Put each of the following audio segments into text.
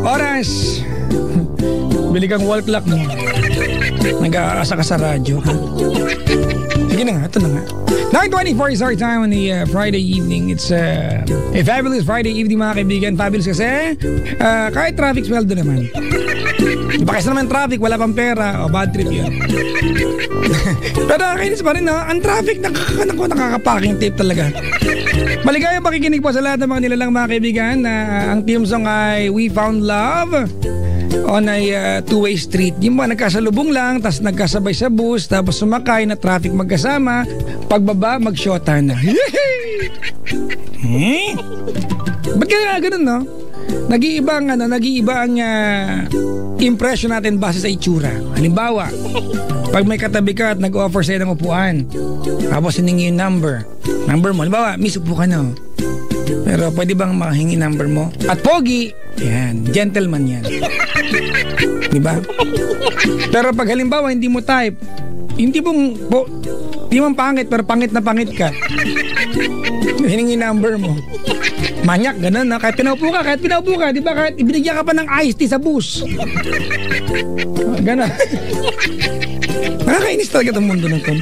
Oras. Bili kang wall clock mo. Nag-aasa ka sa radyo, ha? Sige na nga, ito na nga. 9:24 is our time on the Friday evening. It's a fabulous Friday evening, mga kaibigan. Fabulous kasi kahit traffic, sweldo naman. Diba kasi naman traffic, wala pang pera. O, bad trip yun. Pero nakakainis pa rin, no? Ang traffic, nakakapaking tape talaga. Maligayang pakikinig po sa lahat ng mga nilalang mga kaibigan. Ang team song ay We Found Love on a two-way street. Yung mga nagkasalubong lang, tapos nagkasabay sa bus, tapos sumakay na traffic magkasama, pagbaba, mag-shota na. Ba't kaya ganun, no? Nag-iiba ang impression natin base sa itsura. Halimbawa, pag may katabi ka at nag-offer sa'yo ng upuan, tapos hiningi yung number mo. Halimbawa, miss, upo ka na. Pero pwede bang mahingi number mo? At pogi, yan, gentleman yan. Diba? Pero pag halimbawa hindi mo type, hindi mong pangit, pero pangit na pangit ka, hiningi number mo. Manyak, ganun, no? Kahit pinaupo ka, di ba? Kahit ibinigyan ka pa ng iced tea sa bus. Ganun. Nakakainis talaga itong mundo na ito.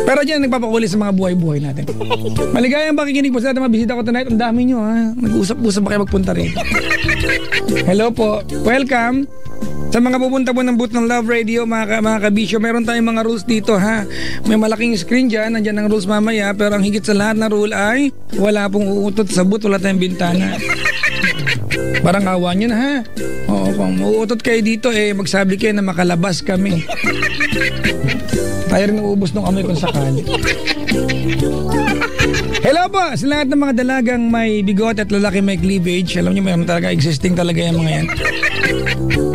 Pero dyan, nagpapakuli sa mga buhay-buhay natin. Maligayang pakikinig po sa mga bisita ko tonight. Ang dami nyo, ha? Nag-usap-usap ba kayo magpunta rin? Hello po. Welcome. Sa mga pupunta po ng booth ng Love Radio, mga kabisyo, meron tayong mga rules dito, ha? May malaking screen dyan, nandyan ang rules mamaya, pero ang higit sa lahat na rule ay wala pong uutot sa booth, wala tayong bintana. Parang awa nyo na, ha? Oo, kung uutot kayo dito, magsabi kayo na makalabas kami. Tayo rin uubos nung amoy kung sakali. Hello po sa lahat ng mga dalagang may bigot at lalaki may cleavage. Alam nyo, meron talaga, existing talaga yung mga yan.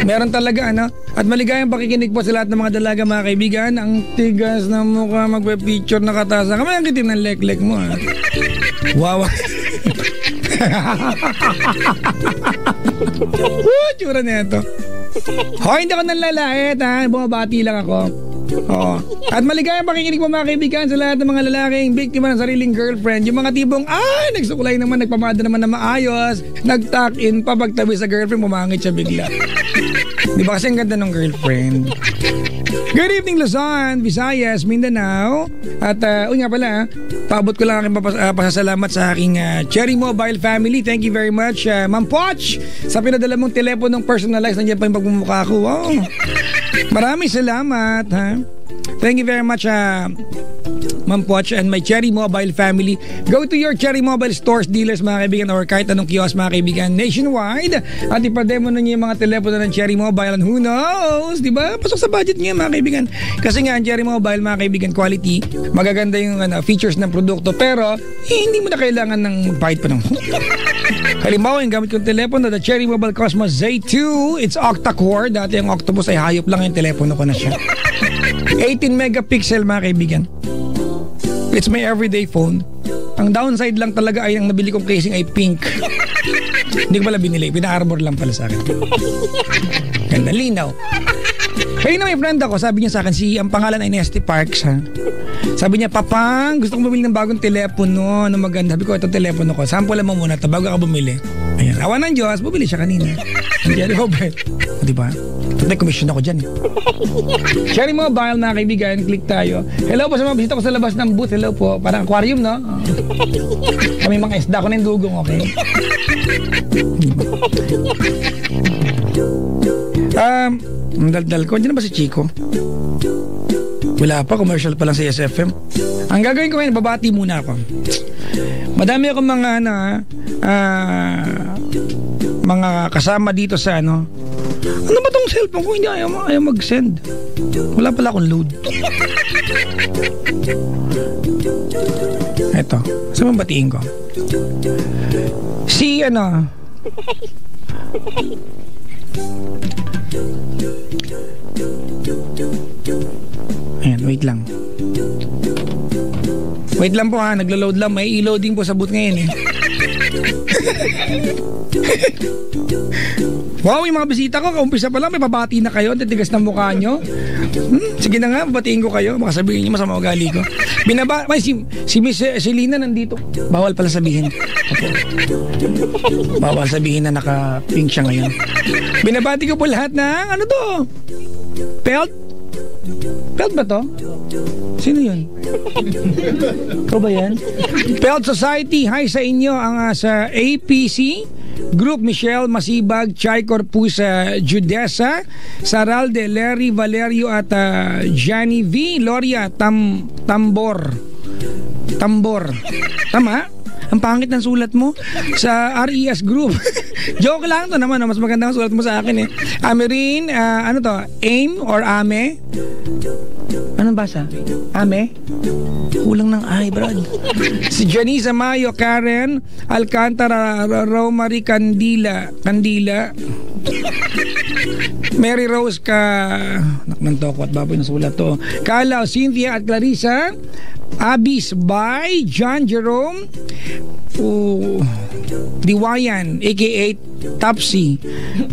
Meron talaga, ano? At maligayang pakikinig po sa lahat ng mga dalaga, mga kaibigan. Ang tigas na mukha, magpe-picture na katasa. Kamay ang kitin ng lek-lek mo, ha? Wow. Tsura na ito. Hoy, hindi ako nanlalait, ha? Bumabati lang ako. Oo. At maligayang pakikinig po, mga kaibigan, sa lahat ng mga lalaking biktima ng sariling girlfriend. Yung mga tipong, nagsukulay naman, nagpamada naman na maayos, nag-tuck in pa, pagtabi sa girlfriend, pumangit siya bigla. Di ba kasi ang ganda ng girlfriend? Good evening, Luzon, Visayas, Mindanao. At nga pala, paabot ko lang aking pasasalamat sa aking Cherry Mobile family. Thank you very much, Ma'am Poch, sa pinadala mong teleponong personalized. Nandiyan pa yung pagmumukha ko. Wow. Maraming salamat, ha? Thank you very much, Ma'am Poch and my Cherry Mobile family. Go to your Cherry Mobile stores, dealers, mga kaibigan, or kahit anong kiosk, mga kaibigan, nationwide. At ipademo na niyo yung mga telepono ng Cherry Mobile. And who knows, di ba? Pasok sa budget niya, mga kaibigan. Kasi nga, ang Cherry Mobile, mga kaibigan, quality, magaganda yung features ng produkto, pero hindi mo na kailangan ng magbayad pa ng halimbawa, yung gamit kong telepono, the Cherry Mobile Cosmos Z2, it's octa-core. Dati yung Octopus ay hayop lang, yung telepono ko na siya. 18 megapixel, mga kaibigan. It's my everyday phone. Ang downside lang talaga ay ang nabili kong casing ay pink. Hindi ko pala binili, pina-armor lang pala sa akin. Ganda, linaw. Kaya na may friend ako, sabi niya sa akin, ang pangalan ay Nesty Parks, ha? Sabi niya, Papang, gusto kong bumili ng bagong telepono na maganda. Sabi ko, ito telepono ko. Sample mo muna ito bago ka bumili. Ayan, awa ng Diyos, bumili siya kanina. Cherry Mobile. Diba? May commission ako dyan. Cherry Mobile, mga kaibigan, click tayo. Hello po sa mga bisita ko sa labas ng booth. Hello po. Parang aquarium, no? Kami mga isda ko na yung dugong, okay? Ang daldal ko. Diyan na ba si Chico? Wala pa, commercial pa lang sa SFM. Ang gagawin ko ngayon, babati muna ako. Madami akong mga kasama dito sa ano ba tong cellphone ko? Hindi ayaw mag-send. Wala pala akong load. Eto, saan mong batiin ko? Si ayan, wait lang. Wait lang po, ha, naglo-load lang. May i-loading po sa booth ngayon, Wow, yung mga bisita ko, kaumpisa pa lang, may babati na kayo, titigas ng mukha nyo. Sige na nga, babatiin ko kayo. Baka sabihin nyo, masama ugali ko. Si Miss Selena nandito. Bawal pala sabihin. Bawal sabihin na naka-pink siya ngayon. Binabati ko po lahat ng, ano to? Pelt? Pelt ba to? Sino yun? Ikaw ba yan? Pelt Society, hi sa inyo ang sa APC Group, Michelle Masibag, Chay Corpusa, Judesa, Saralde, Larry, Valerio at Johnny V, Loria, Tambor. Tama? Ang pangit ng sulat mo sa RES Group. Joke lang to naman, mas maganda ang sulat mo sa akin eh. Amerin, ano to? AIM or AME? Anong basa? AME? Kulang ng ay, brad. Si Janice Mayo, Karen Alcantara, Romary Candila, Mary Rose Naknantoko at baboy na sulat to. Kalaw, Cynthia at Clarissa, Abis by John Jerome, Diwayan aka Topsy.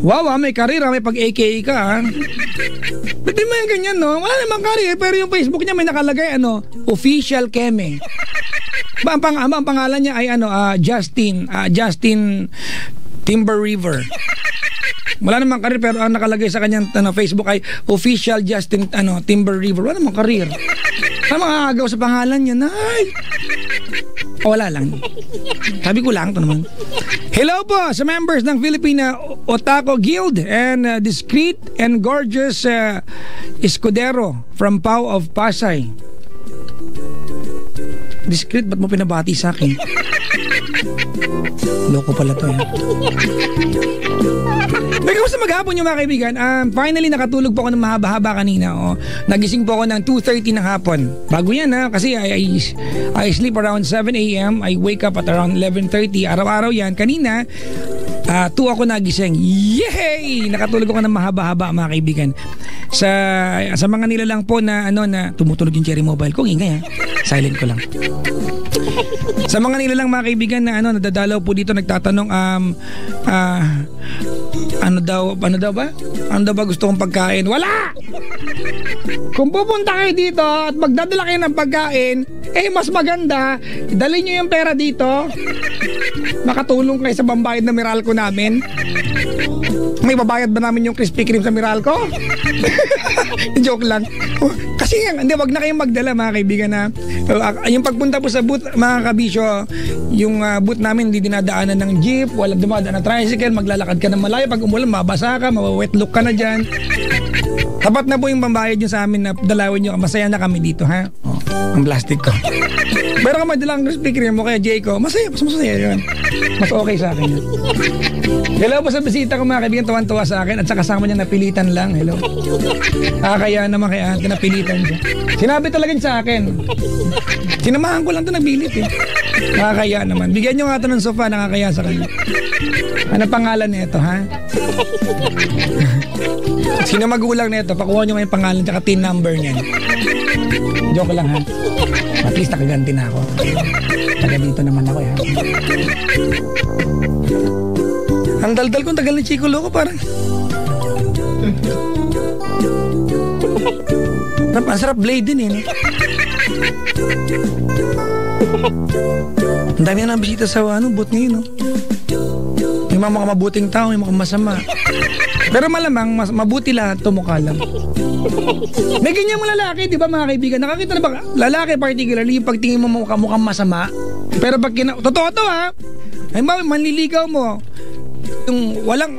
Wow, may karir, may pag-AKA ka ha. Ba't di mo yung ganyan, no? Wala namang karir, pero yung Facebook niya may nakalagay Official Keme. Ang pangalan niya ay Justin Timber River. Wala namang karir, pero ang nakalagay sa kanyang Facebook ay Official Justin Timber River. Wala namang karir. Ano makakagaw sa pangalan niya? Nay! Wala lang. Sabi ko lang ito naman. Hello po sa members ng Filipina Otaku Guild and Discreet and Gorgeous Escudero from Pau of Pasay. Discreet, ba't mo pinabati sa akin? Loko pala to May kamusta maghapon yung mga kaibigan? Finally nakatulog po ako ng mahaba-haba kanina. Nagising po ako ng 2:30 ng hapon. Bago yan kasi I sleep around 7 a.m. I wake up at around 11:30. Araw-araw yan. Kanina 2 ako nagising. Yay! Nakatulog ako ng mahaba-haba mga kaibigan. Sa mga nilalang po na tumutulog yung Cherry Mobile ko, ingay silent ko lang. Sa mga nilalang mga kaibigan na nadadalaw po dito nagtatanong ano daw ba gusto kong pagkain? Wala! Kung pupunta kayo dito at magdadala kayo ng pagkain, mas maganda dalhin nyo yung pera dito. Makatulong kayo sa pambayad na Meralco namin. May babayad ba namin yung Krispy Kreme sa Meralco? Joke lang. Kasi wag na kayong magdala mga kaibigan yung pagpunta po sa booth mga kabisyo, yung booth namin hindi dinadaanan ng jeep, wala dumadaan na tricycle, maglalakad ka ng malayo, pag umulan mabasa ka, mawawetlook ka na dyan. Tapat na po yung pambayad nyo sa amin na dalawin nyo, masaya na kami dito ang plastic ko. Pero kung may dalang Krispy Kreme mo kaya Jay ko, mas masaya yun. Mas okay sa akin yun. Hello po sa bisita ko mga kaibigan, tuwan-tuwa sa akin at sa kasama niya napilitan lang. Hello. Kaya naman kaya napilitan siya. Sinabi talaga niya sa akin. Sinamahan ko lang ito nagbilit Nakakaya naman. Bigyan nyo nga ito ng sofa, nakakaya sa kanya. Ano pangalan nito Sino magulang nito? Pakuha nyo nga yung pangalan at tin number niyan. Joke lang At least nakaganti na ako. Taga dito naman ako Ang daldal kong tagal ni Chico Loco parang ang sarap blade din Ang dami na bisita sa booth ngayon May mga mabuting tao, may mga masama. Pero malamang mabuti lahat, tumukha lang. May ganyan mo lalaki, di ba mga kaibigan? Nakakita na ba lalaki particularly yung pagtingin mo mukhang masama? Pero pag totoo to ay manliligaw mo.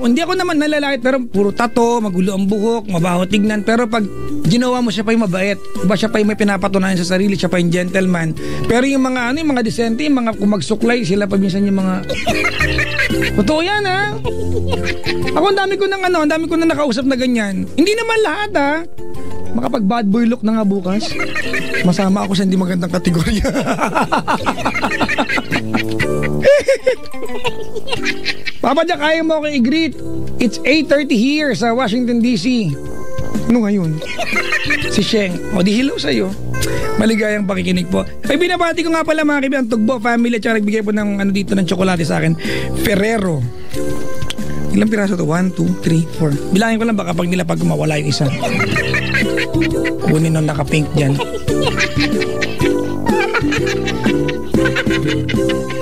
Hindi ako naman nalalait pero puro tato, magulo ang buhok, mabaho tignan, pero pag ginawa mo siya pa yung mabait, diba siya pa yung may pinapatunayan sa sarili, siya pa yung gentleman. Pero yung mga yung mga decente, yung mga kumagsuklay, sila pa minsan yung mga totoo yan Ako ang dami ko na nakausap na ganyan. Hindi naman lahat makapag bad boy look na nga bukas. Masama ako sa hindi magandang kategorya. Papa Jack, ayaw mo ako i-greet. It's 8:30 here sa Washington DC. Ano ngayon? Si Sheng. Di hello sa'yo. Maligayang pakikinig po. Ay, binabati ko nga pala mga kaibigan, Tugbo family at saka nagbigay po ng dito ng tsokolate sa akin. Ferrero. Ilang piraso to? 1, 2, 3, 4. Bilangin ko lang baka pag nila pag mawala yung isa. Kunin nung naka-pink dyan.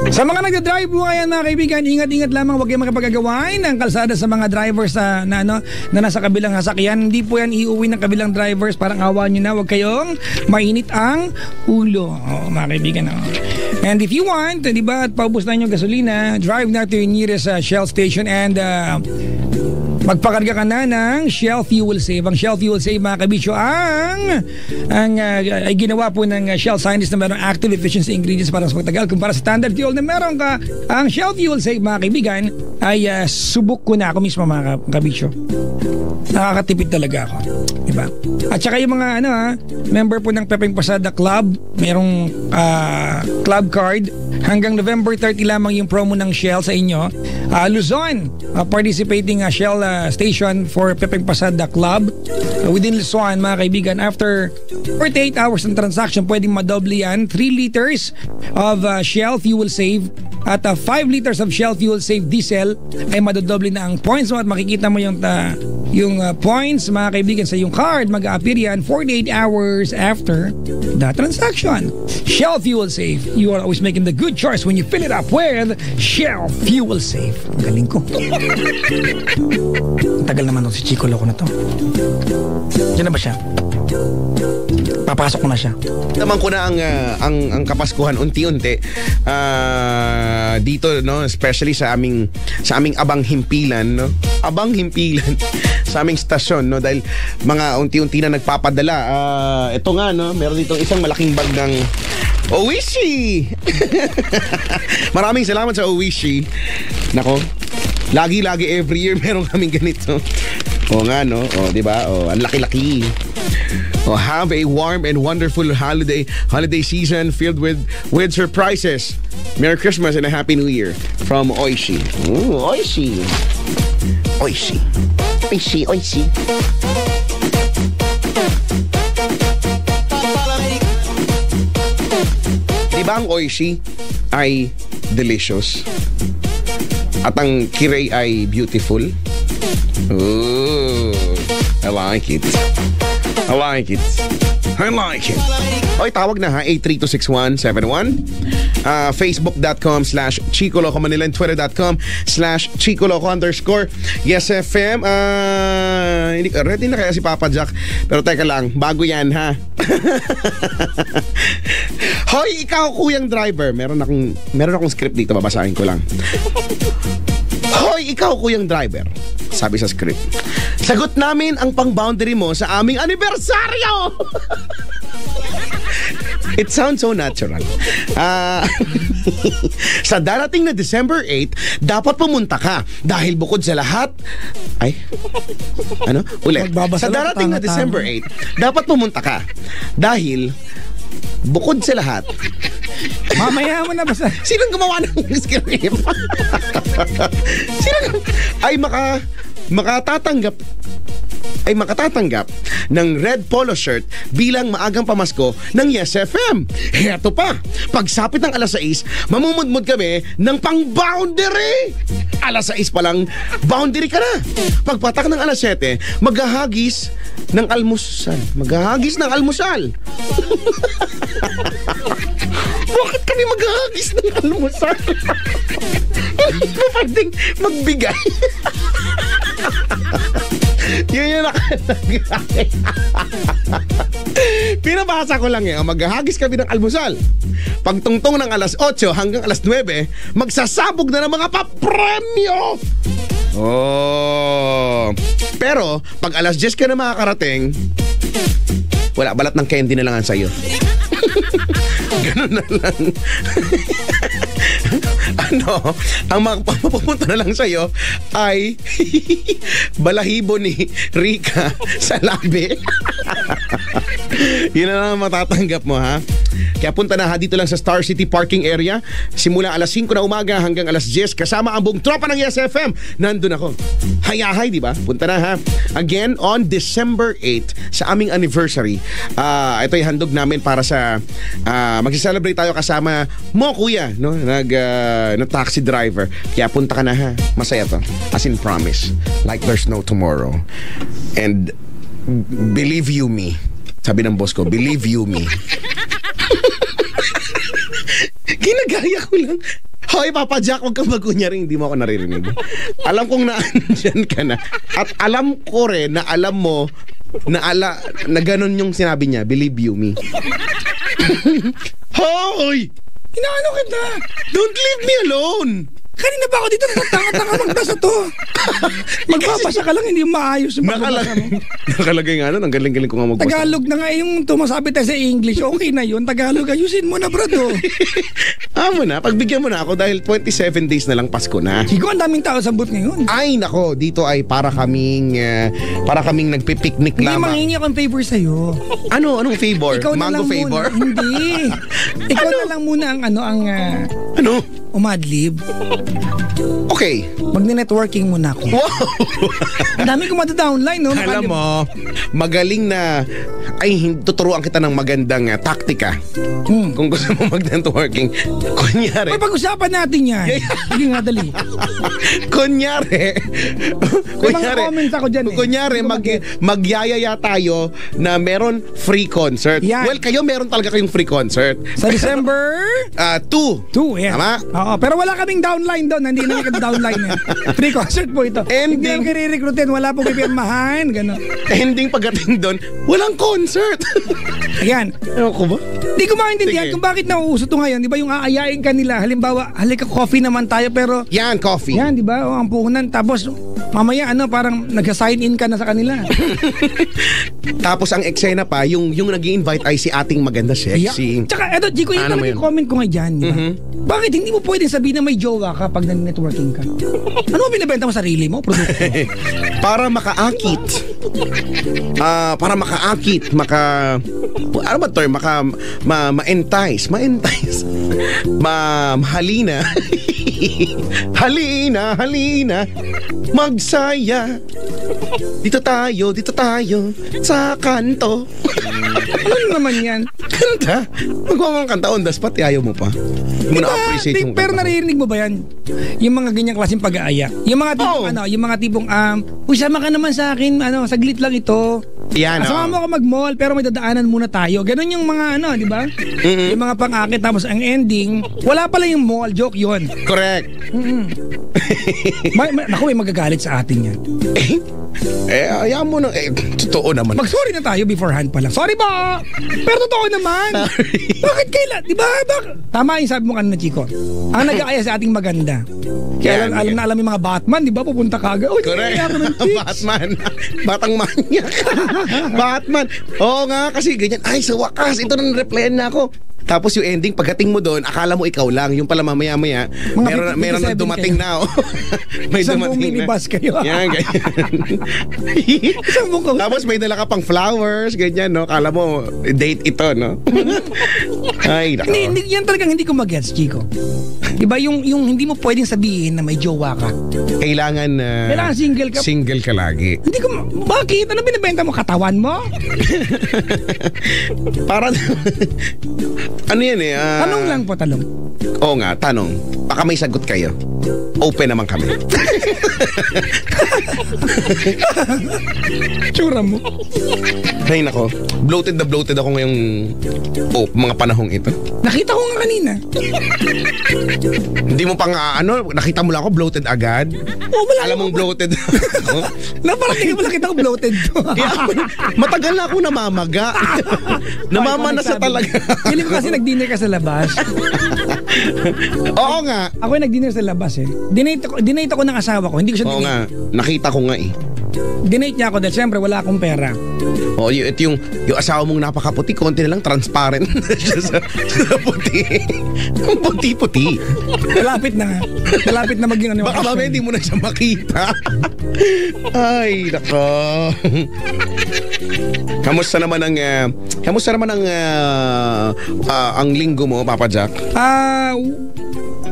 Sa mga nagda-drive po ngayon mga kaibigan, ingat-ingat lamang, huwag kayong makapagagawain ng kalsada sa mga drivers na nasa kabilang sasakyan. Hindi po yan iuwi ng kabilang drivers, parang awa nyo na, huwag kayong mainit ang ulo. Mga kaibigan. And if you want, di ba, at paubos na yung gasolina, drive na to your nearest Shell station and magpakarga ka na ng Shell Fuel Save. Ang Shell Fuel Save mga kabisyo ay ginawa po ng Shell scientists na mayroong active efficiency ingredients para sa pagtagal. Kumpara sa standard fuel na meron ka, ang Shell Fuel Save mga kaibigan ay subok ko na ako mismo mga kabisyo. Nakakatipid talaga ako. Diba? At saka yung mga member po ng Pepeng Pasada Club, merong club card. Hanggang November 30 lamang yung promo ng Shell sa inyo. Luzon, participating Shell station for Pepeng Pasada Club. Within Luzon, mga kaibigan, after 48 hours ng transaction, pwedeng madoble yan. 3 liters of Shell Fuel Save at 5 liters of Shell Fuel Save diesel ay madodoble na ang points mo at makikita mo yung points, mga kaibigan, sa yung card. Mag-a-appear yan 48 hours after the transaction. Shell Fuel Save. You are always making the good choice when you fill it up with Shell Fuel Save. Ang galing ko. Tagal naman si Chico Loco na to. Diyan na ba siya? Papasok ko na siya. Naman ko na ang Kapaskuhan unti-unti dito, no, especially sa aming abang himpilan, no. Abang himpilan sa aming stasyon, no, dahil mga unti-unti na nagpapadala. Ito nga, no, meron ditong isang malaking bag ng Oishi. Maraming salamat sa Oishi. Nako, lagi every year meron kaming ganito. O nga, no, o di ba? O ang laki-laki. Oh, have a warm and wonderful holiday season filled with surprises. Merry Christmas and a Happy New Year from Oishi. Ooh, Oishi. Oishi. Oishi, Oishi. Diba ang Oishi ay delicious at ang kirei ay beautiful? Ooh, I like it. I like it. Oy, tawag na ha, 8326171. Facebook.com/Chicoloco Manila and Twitter.com/Chicoloco_. Yes FM. Ready na kaya si Papa Jack? Pero teka lang, bago yan ha. Hoy, ikaw kuyang driver. Meron akong script dito, babasahin ko lang. Hoy, ikaw kuyang driver. Sabi sa script, sagot namin ang pang-boundary mo sa aming anibersaryo. It sounds so natural. Sa darating na December 8, dapat pumunta ka dahil bukod sa lahat... Ay? Ano? Ulit. Sa darating na December 8, dapat pumunta ka dahil bukod sa lahat... Mamaya mo na basta. Sinong gumawa ng script? Ay makatatanggap ng red polo shirt bilang maagang pamasko ng Yes FM. Heto pa, pagsapit ng alas 6, mamumudmud kami ng pang-boundary. Alas 6 pa lang, boundary ka na. Pagpatak ng alas 7, maghahagis ng almusal. Bakit kami maghahagis ng almusal? Pwedeng magbigay. Yun yung nakalagay. Pinabasa ko lang maghahagis kami ng almusal. Pagtungtong ng alas 8 hanggang alas 9, magsasabog na ng mga papremyo. Oh. Pero pag alas 10 ka na makakarating, wala, balat ng candy na lang ang sayo. Ganun na lang. Ang mapupunta na lang sa'yo ay balahibo ni Rika sa labi. Yun na lang matatanggap mo, ha? Kaya punta na ha dito lang sa Star City Parking Area. Simula alas 5 na umaga hanggang alas 10 kasama ang buong tropa ng Yes FM. Nandun ako. Hayahay, di ba? Punta na ha. Again, on December 8 sa aming anniversary. Ito ay handog namin para sa mag-celebrate tayo kasama mo, kuya, no? Na taxi driver. Kaya punta ka na ha. Masaya to. As in promise. Like there's no tomorrow. And believe you me. Sabi ng boss ko, believe you me. Ginagaya ko lang. Hoy, Papa Jack, huwag kang magkunyaring hindi mo ako naririnig. Alam kong naandyan ka na. At alam ko rin na alam mo na ganun yung sinabi niya, believe you me. Hoy! Inaano kita? Don't leave me alone! Kanina ba ako dito tanga-tanga magbasa to? Magbabasa ka lang, hindi maayos yung pagbabasa mo. Nakalagay nga nun, ang galing-galing ko nga magbasa. Tagalog na nga yung tumasabi tayo sa English. Okay na yun, Tagalog, ayusin mo na, brado. Mo na, pagbigyan mo na ako dahil 27 days na lang Pasko na. Chico, ang daming tao sa booth ngayon. Ay, nako, dito ay para kaming nagpipiknik Hindi, lamang. manghingi akong favor sa'yo. Anong favor? Ikaw na Mango lang favor? Muna. Hindi. Ikaw na lang muna ang umadlib. Okay. Magne-networking muna ako. Wow! Ang dami ko madadownline, no? Alam mo, magaling na tuturuan kita ng magandang taktika. Kung gusto mo mag-networking. Kunyari. Pag-usapan natin yan. Sige nga, dali. Kunyari. May mga comments ako dyan. Kunyari, magyayaya tayo na meron free concert. Yan. Well, kayo meron talaga kayong free concert. Sa December 2. 2, yeah. Tama? Oo, pero wala kaming downline doon. Hindi namin downline yan. Free concert po ito. Hindi namin kare-recruitin. Wala pong pipirmahan. Gano'n. Ending pagdating doon, walang concert. Ayan. Ano ko ba? Hindi ko maintindihan kung bakit nauuso ito ngayon. Di ba yung aayain ka nila? Halimbawa, halika coffee naman tayo pero... Yan, coffee. Yan, di ba? O, ang puhunan. Tapos, mamaya parang nag-sign in ka na sa kanila. Tapos ang eksena pa, yung nag-i-invite ay si ating maganda sexy. Tsaka, eto, Chico, yung talagang comment ko nga dyan. Diba? Bakit hindi mo pwedeng sabihin na may jowa ka pag nag-networking ka? Ano mo binibenta mo sarili mo? Produkto? Para makaakit. Ano ba term? Ma-entice. Halina. Halina. Magsaya. Dito tayo. Sa kanto. Ano naman yan? Kanta? Magwawang kanta on the spot, ayaw mo pa. Hindi mo na-appreciate yung pero kanta. naririnig mo ba yan? Yung mga ganyang klaseng pag-aaya. Yung mga tipong yung mga tipong usama ka naman sa akin, saglit lang ito. Yan, Asama mo ako mag-mall pero may dadaanan muna tayo. Ganon yung mga di ba? Yung mga pang-akit tapos ang ending, wala pala yung mall, joke yun. Correct. Naku, may magagalit sa atin yan. Ayaw mo na. Totoo naman. Mag-sorry na tayo beforehand pa lang. Sorry ba? Pero totoo naman. Bakit kailan? Di ba? Tama yung sabi mo kanina, Chico. Ang nag-aaya sa ating maganda. Kaya alam na alam yung mga Batman, di ba? Pupunta ka agad. Correct. Batman. Batang manyak. Batman. Oo nga, kasi ganyan. Ay, sa wakas, ito nang replyan na ako. Tapos yung ending, pagdating mo doon, akala mo ikaw lang. Yung pala mamaya-maya, meron na dumating na. May isang dumating na. minibus kayo. Yan, ganyan. Tapos may dala ka pang flowers, ganyan, no? Akala mo, date ito, no? Ay, nako. Yan talagang hindi ko mag-gets, Chico. Diba yung hindi mo pwedeng sabihin na may jowa ka. Kailangan single ka. Single ka lagi. Hindi ko, bakit? Ano binibenta mo? Katawan mo? Para, ano yan Tanong lang po, tanong. Oo nga, tanong. Baka may sagot kayo. Open naman kami. Tsura mo. Ay nako, bloated ako ngayong mga panahong ito. Nakita ko nga kanina. Hindi mo pang nakita mo lang ako bloated agad. Alam mong bloated ako. Naparating mo nakita ko bloated to. Matagal na ako namamaga. Namamanas na talaga. Feeling ko kasi nag-dinner ka sa labas. Oo nga. Ako yung nag-dinner sa labas eh. Dinate ako ng asawa ko. Hindi ko siya Oo nga. Nakita ko ako nga eh. Dinate niya ako dahil siyempre wala akong pera. O, ito yung asawa mong napakaputi, konti na lang transparent siya sa puti. Ang puti-puti. Malapit na. Malapit na maging ano. Baka mamaya hindi mo na siya makita. Ay, nako. Kamusta naman ang linggo mo, Papa Jack?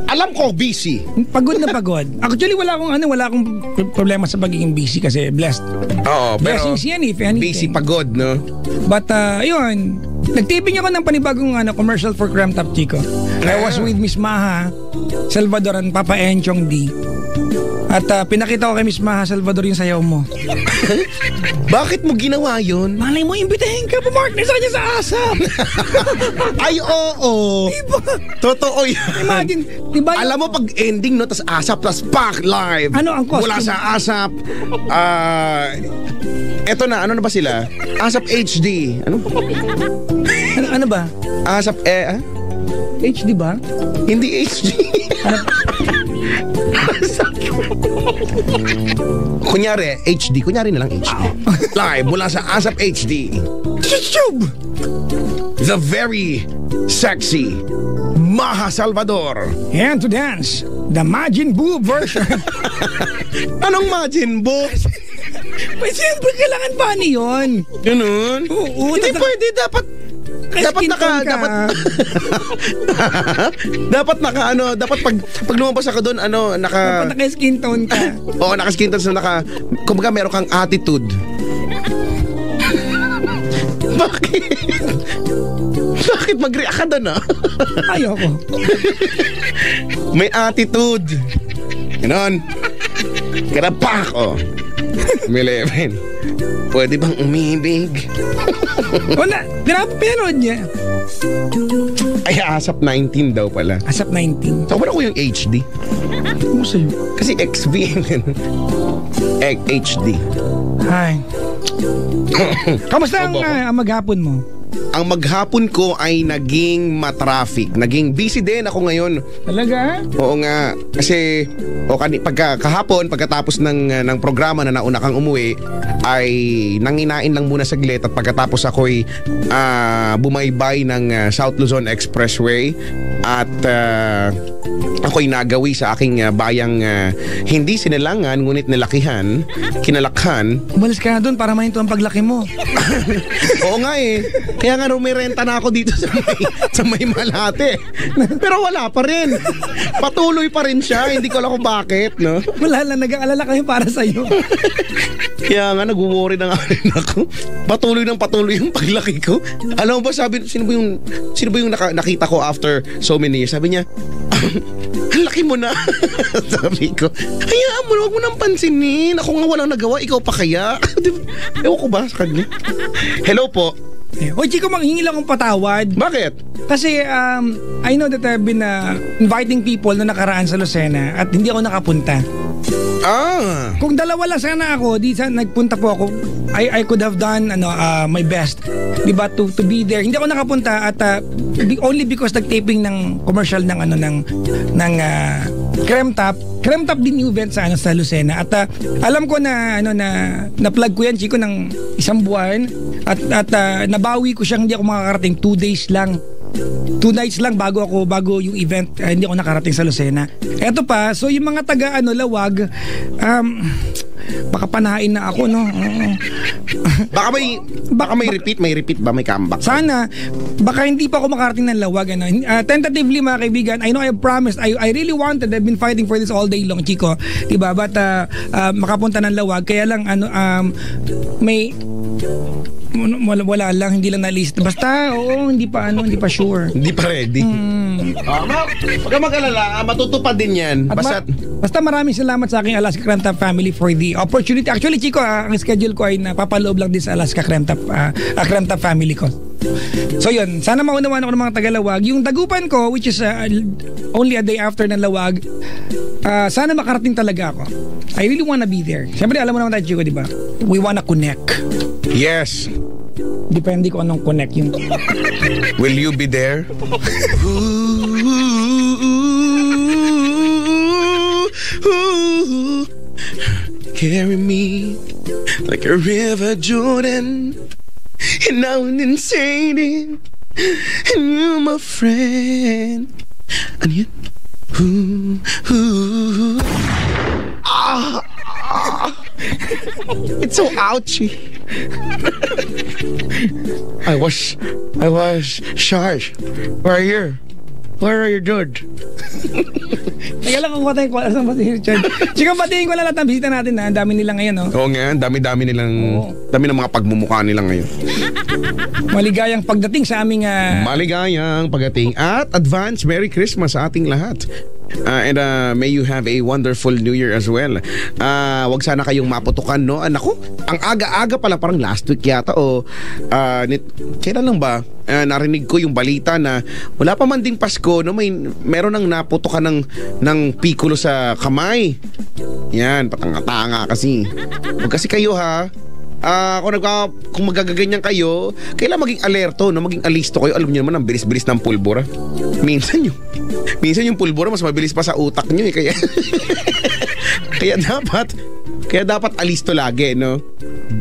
Alam ko, busy. Pagod na pagod. Actually, wala akong problema sa pagiging busy kasi blessed. Oo, pero blessings yan if anything. busy pagod, no? But, yun. Nagtiping ako ng panibagong commercial for Creme Top, Chico. I was with Miss Maha Salvador and Papa Enchong D. At pinakita ko kay Miss Maha Salvador yung sayaw mo. Bakit mo ginawa yun? Malay mo, imbitahin ka, pumartner sa kanya sa ASAP. Ay, oo. Diba? Totoo yan. Imagine, diba? Alam mo, pag ending, no, tas ASAP, tas pak, live. Ano ang costume? Mula sa ASAP. Eto na, ano na ba sila? ASAP HD. Ano ba? ASAP, HD ba? Hindi HD. Kunyari, HD. Kunyari na lang HD. Live mula sa ASAP HD. YouTube! The very sexy Maha Salvador. And to dance, the Majin Buu version. Anong Majin Buu? May siyempre kailangan pa yun. Ganun? Oo. Hindi pwede, dapat pag lumabas ako doon, dapat naka-skin tone ka. Oo, naka-skin tone, so kumbaga meron kang attitude. Bakit mag-react ka doon, Ayoko. May attitude. Ganon. Karapak, Mileven. Pwede bang umibig? Wala, pinanood niya. Ay, ASAP 19 daw pala. ASAP 19. Saka ko yung HD. Ano sa'yo? Kasi XV. HD. Hi. Kamusta ang maghapon mo? Ang maghapon ko ay naging matraffic. Naging busy din ako ngayon. Talaga? Oo nga. Kasi kahapon, pagkatapos ng programa na nauna kang umuwi, ay nanginain lang muna saglit at pagkatapos ako'y bumaybay ng South Luzon Expressway at ako'y nagawi sa aking bayang hindi sinilangan ngunit kinalakhan. Umalis ka na doon para mahinto ang paglaki mo. Oo nga eh. Kaya nga may renta na ako dito sa may Malate. Pero wala pa rin. Patuloy pa rin siya. Hindi ko alam kung bakit, no? Wala lang, nag-aalala kami para sa'yo. Kaya nga, nag-worry na nga rin ako. Patuloy yung paglaki ko. Alam mo ba, sino ba yung nakita ko after so many years? Sabi niya, ang laki mo na. Sabi ko, hayaan mo, huwag mo nang pansinin. Ako nga walang nagawa, ikaw pa kaya? Ewan ko ba sa kanya? Hello po. Oy, Chico, manghingi lang akong patawad. Bakit? Kasi I know that I've been inviting people na nakaraan sa Lucena at hindi ako nakapunta. Kung dalawa lang sana ako, nagpunta po ako, I could have done my best, diba, to be there. Hindi ako nakapunta at only because nag-taping ng commercial ng Creme Top din yung event sa Lucena. At alam ko na na-plug ko yan, Chico, ng isang buwan at nabawi ko siyang hindi ako makakarating 2 days lang. 2 nights lang bago yung event, hindi ako nakarating sa Lucena. Eto pa, so yung mga taga Lawag, baka panahain na ako, no? Baka may repeat ba? May comeback? Sana, baka hindi pa ako makarating ng Lawag. Tentatively, mga kaibigan, I know I promised, I really wanted, I've been fighting for this all day long, Chico. Diba? But makapunta ng Lawag, kaya lang, may wala lang, hindi lang na-list. Basta, hindi pa sure. Hindi pa ready. Huwag ka mag-alala, matutupad din yan. Basta maraming salamat sa aking Alaska Creme Top family for the opportunity. Actually, Chico, ang schedule ko ay napapaloob lang din sa Alaska Creme Top family ko. So yun, sana maunawaan ako ng mga taga-Lawag. Yung dagupan ko, which is only a day after ng Lawag, sana makarating talaga ako. I really wanna be there. Siyempre, alam mo naman tayo, Chico, di ba? We wanna connect. Yes. Depende ko anong connect yun. Will you be there? carry me like a river Jordan. And now I'm insane, and you're my friend. Ano yan? It's so ouchy. I was charged. Where are you, dude? Teka lang, kukuha tayong call. Saan ba si Richard? Chika, batiin ko na lahat ng bisita natin na. Ang dami nila ngayon, no? Oo nga, dami ng mga pagmumukha nila ngayon. Maligayang pagdating sa aming... Maligayang pagdating at advance Merry Christmas sa ating lahat. And may you have a wonderful New Year as well. Wag sana kayong maputukan, no? Naku, ang aga-aga pala, parang last week yata o kailan lang ba? Narinig ko yung balita na wala pa man ding Pasko, no? Meron nang naputukan ng pikulo sa kamay. Yan, patanga-tanga kasi. Huwag kasi kayo, ha? Kung magagaganyan kayo, kailangan maging alerto, no? Maging alisto kayo. Alam niyo naman, ang bilis-bilis ng pulbura. Minsan yung pulbura mas mabilis pa sa utak niyo, kaya kaya dapat alisto lagi, no?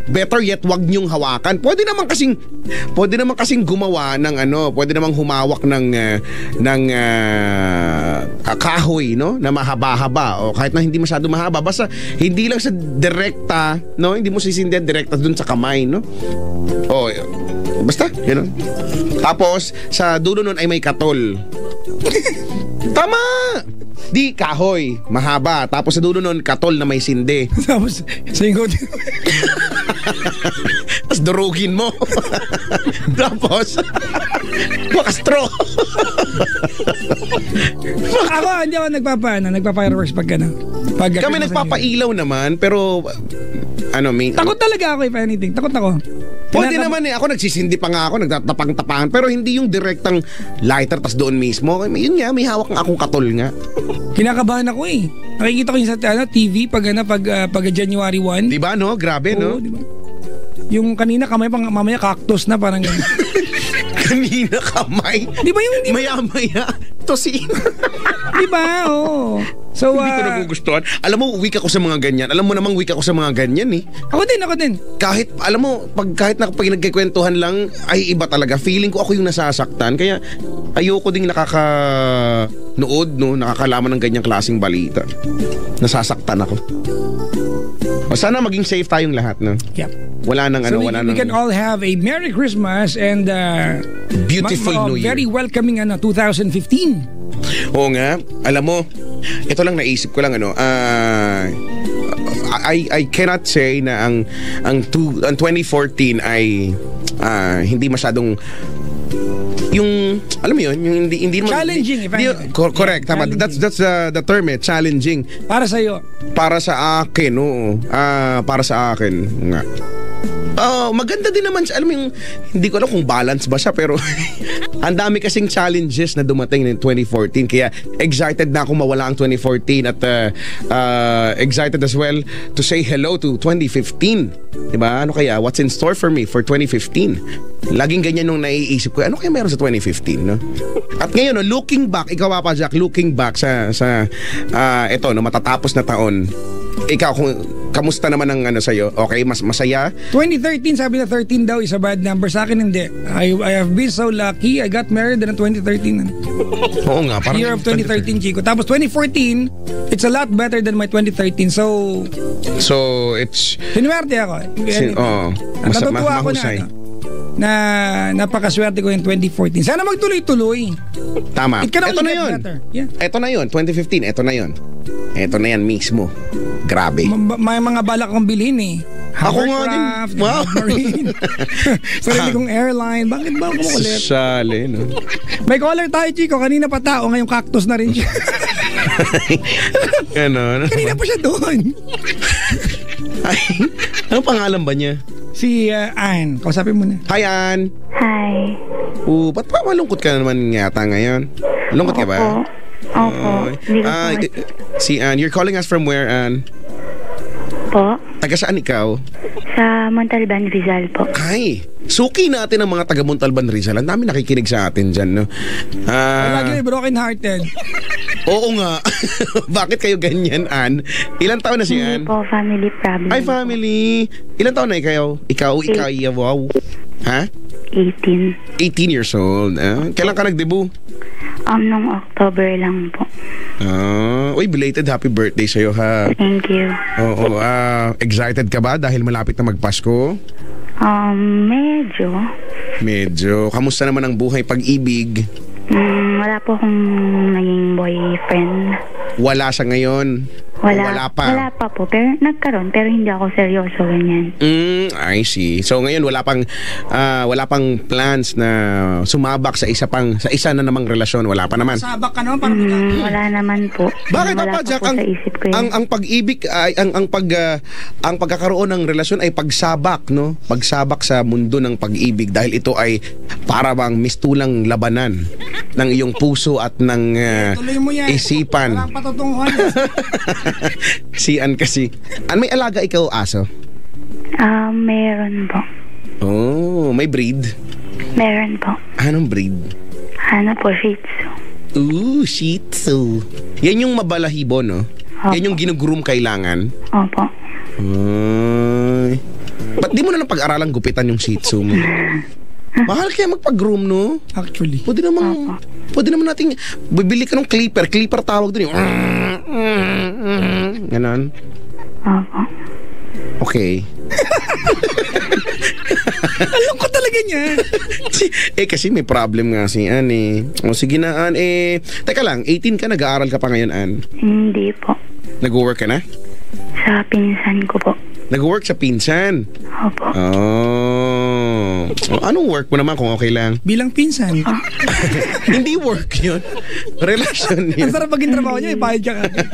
Better yet, wag niyong hawakan. Pwede naman kasing gumawa ng pwede namang humawak ng kahoy, no? Na mahaba-haba o kahit na hindi masyado mahaba, basta hindi lang sa direkta, no? Hindi mo sisindihan direkta dun sa kamay, no? O basta, yun. Tapos sa dulo nun ay may katol. Tama! Di kahoy, mahaba. Tapos sa dulo nun, katol na may sinde. Tapos, singot. Tapos durugin mo. Tapos, makastro. Hindi ako nagpa-fireworks pag kami nagpapailaw naman, pero takot talaga ako if anything. Takot ako. Pwede naman ako nagsisindi pa nga ako, nagtatapang-tapangan, pero hindi yung direktang lighter tas doon mismo. Yun nga, may hawak nga akong katol nga. Kinakabahan ako eh. Nakikita ko yung sa TV pag January 1. Diba, no? Grabe, no? Diba? Yung kanina kamay, mamaya cactus na parang gano'n. Kanina kamay? Di ba yung... Maya-maya, tosin. Di ba? Oo. So, hindi ko nagugustuhan. Alam mo, weak ako sa mga ganyan. Alam mo namang weak ako sa mga ganyan, eh. Ako din. Kahit, alam mo, kahit pag nagkikwentuhan lang, ay iba talaga. Feeling ko ako yung nasasaktan. Kaya, ayoko ding nakakanood, no? Nakakalaman ng ganyang klaseng balita. Nasasaktan ako. O sana maging safe tayong lahat, no? Yep. Wala nang we can all have a Merry Christmas and beautiful New Year. Very welcoming 2015. Oo nga. Alam mo, ito lang naisip ko lang I cannot say na ang 2014 ay hindi masyadong yung alam mo yun, yung hindi challenging correct, tama. That's the term, challenging. Para sa iyo. Para sa akin, oo. Para sa akin nga. Maganda din naman, alam mo yung, hindi ko alam kung balance ba siya, pero ang dami kasing challenges na dumating in 2014, kaya excited na akong mawala ang 2014 at excited as well to say hello to 2015. Diba? Ano kaya? What's in store for me for 2015? Laging ganyan nung naiisip ko, ano kaya meron sa 2015, no? At ngayon, looking back, ikaw pa, Jack, looking back sa ito, no, matatapos na taon, ikaw, kamusta naman ang sa'yo? Okay, mas masaya? 2013, sabi na 13 daw is a bad number. Sa akin hindi. I have been so lucky. I got married in 2013. Oo nga. Parang year of 2013, Chico. Tapos 2014, it's a lot better than my 2013. So it's... Sinuwerte ako. Natutuwa ako na napakaswerte ko yung 2014. Sana magtuloy-tuloy. Tama. It can only get better. Yeah. Ito na yun. 2015. Ito na yun. Ito na yan mismo. Grabe. May mga balak akong bilhin eh. Ako nga din. Wow. Marine. Sarili kong airline. Bakit ba ako makulit? Sali, no? May caller tayo, Chico. Kanina pa tao. Ngayong cactus na rin siya. Ano? Kanina pa siya doon. Ay, ano pangalan ba niya? Si Ann. Kausapin mo na. Hi, Ann. Hi. Ba't pa malungkot ka naman yata ngayon? Malungkot ka ba? Opo. Si Ann. You're calling us from where, Ann? Po, Taga saan ikaw? sa Montalban, Rizal po. Ay, suki natin ang mga taga Montalban Rizal. Ang dami nakikinig sa atin dyan, no? Lagi broken hearted. Oo nga. Bakit kayo ganyan, Ann? Ilang taon na si Hindi Ann? po, family problem. Ay, family. Ilang taon na ikaw? Ikaw, wow. Ha? 18. 18 years old. Kailan ka nag-debut? Nung October lang po. Uy, belated happy birthday sa'yo, ha? Thank you. Oo, excited ka ba dahil malapit na magpasko? Medyo. Medyo. Kamusta naman ang buhay pag-ibig? Wala po akong naging boyfriend. Wala sa ngayon? Wala pa? Wala pa po. Pero nagkaroon. Pero hindi ako seryoso, ganyan. I see. So ngayon wala pang plans na sumabak sa isa na namang relasyon. Wala pa naman. Sabak ka naman, parang Wala naman po. Bakit Wala pa, pa Jack? po sa isip ko yun. Ang pag-ibig ay ang pagkakaroon ng relasyon ay pagsabak, no? Pagsabak sa mundo ng pag-ibig dahil ito ay para bang mistulang labanan ng iyong puso at ng tuloy mo yan. isipan. Walang patutunguhan. Si Ann kasi. Ann, may alaga ikaw aso? Meron po. Oh, may breed? Meron po. Anong breed? Ano po, Shih Tzu. Shih Tzu. Yan yung mabalahibo, no? Opo. Yan yung ginugroom kailangan. Opo. Ay. Ba't di mo na napag-aralang gupitan yung Shih Tzu mo? Mahal kaya magpag-groom, no? Actually. Pwede naman nating bibili ka ng clipper. Clipper tawag dun yung ganon. Opo. Okay. Alam ko talaga niya. Kasi may problem nga si Ann eh. O sige na Ann teka lang, 18 ka, nag-aaral ka pa ngayon Ann? Hindi po. Nag-work ka na? Sa pinsan ko po. Nag-work sa pinsan? Opo. Anong work mo naman kung okay lang? Bilang pinsan. Hindi work yun. Relasyon Ang yun. sarap maging trabaho niya, ibayad ka agad.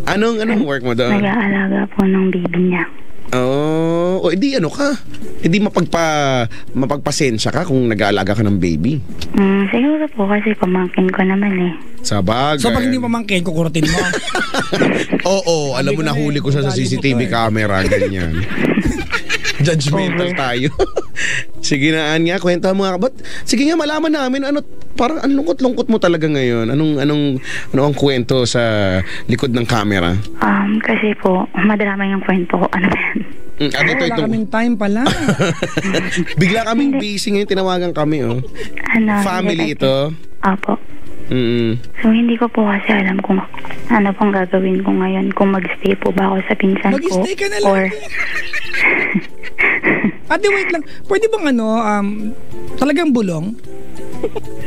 Anong work mo doon? Nag-aalaga po ng baby niya. O edi ano ka? Edi mapagpasensya ka kung nag-aalaga ka ng baby. Siguro po kasi pamangkin ko naman eh. Sabagay. So pag hindi pamangkin, kukurutin mo. Oo, alam mo, nahuli ko siya sa CCTV camera, ganyan. Judgmental tayo. Sige na, Ann, nga, kwento mo nga. But, sige nga, malaman namin, parang ang lungkot-lungkot mo talaga ngayon. Ano ang kwento sa likod ng camera? Kasi po, madrama yung kwento ko. Ano ba yan? Wala kaming time pala. Bigla kaming busy ngayon, tinawagan kami, oh. Family ito? Apo. Mm-mm. So, hindi ko po kasi alam kung ano pong gagawin ko ngayon. Kung mag-stay po ba ako sa pinsan ko. Mag-stay ka na lang. Or... Ate, wait lang. Pwede bang talagang bulong?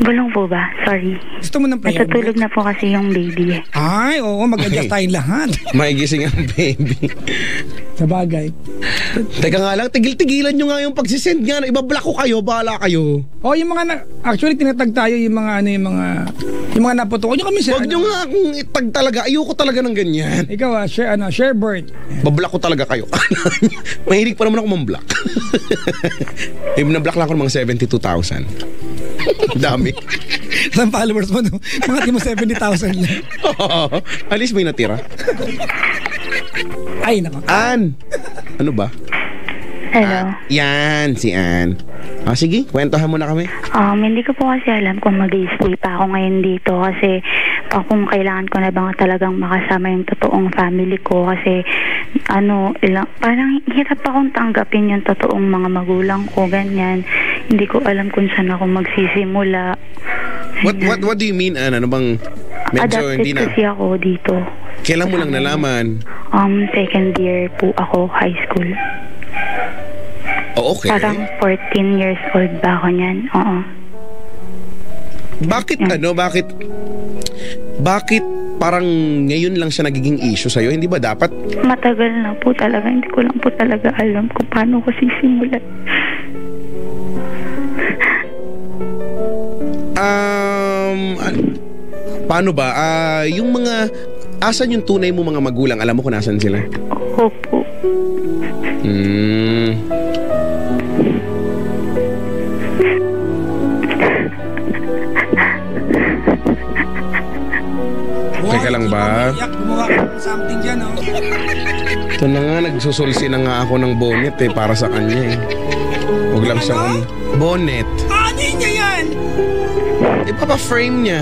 Bulong po ba? Sorry. Gusto mo ng prayer Natutulog na po kasi yung baby eh. Ay, oo, mag-adjust tayong lahat. Maigising ang baby. Sabagay. Teka nga lang, tigil-tigilan nyo nga yung pagsisend nga. Ibablock ko kayo, bahala kayo. Yung mga actually tinatag tayo yung mga yung mga naputo. Huwag nyo kami share. Huwag nyo nga akong itag talaga. Ayoko talaga ng ganyan. Ikaw share bird. Bablock ko talaga kayo. Mahilig pa naman ako mamblock. Na-block lang ako ng mga 72,000. Dami. Ang followers mo, no? Mga timo 70,000 lang. At least may natira. Ay, nako. Ann! Ano ba? Hello? Yan, si Ann. Sige, kwentuhan mo na kami. Hindi ko po kasi alam kung mag-stay pa ako ngayon dito kasi kung kailangan ko na bang talagang makasama yung totoong family ko kasi parang hirap akong tanggapin yung totoong mga magulang ko, ganyan. Hindi ko alam kung saan ako magsisimula. What do you mean, Ann? Ano bang medyo Adopted hindi na? kasi ako dito. Kailan mo lang nalaman? Second year po ako, high school. Okay. Parang 14 years old ba ako niyan? Oo. Bakit parang ngayon lang siya nagiging issue sa'yo? Hindi ba dapat? Matagal na po talaga. Hindi ko lang po talaga alam kung paano ko sisimulan. Paano ba? Yung mga... Asan yung tunay mo mga magulang? Alam mo kung nasan sila? Opo. Teka lang, ba? Yak, gumawa ka ng something dyan, oh. Ito na nga, nagsusulsi na nga ako ng bonnet para sa kanya Huwag lang siyang bonnet. Ano niya yan? Ipapa-frame niya.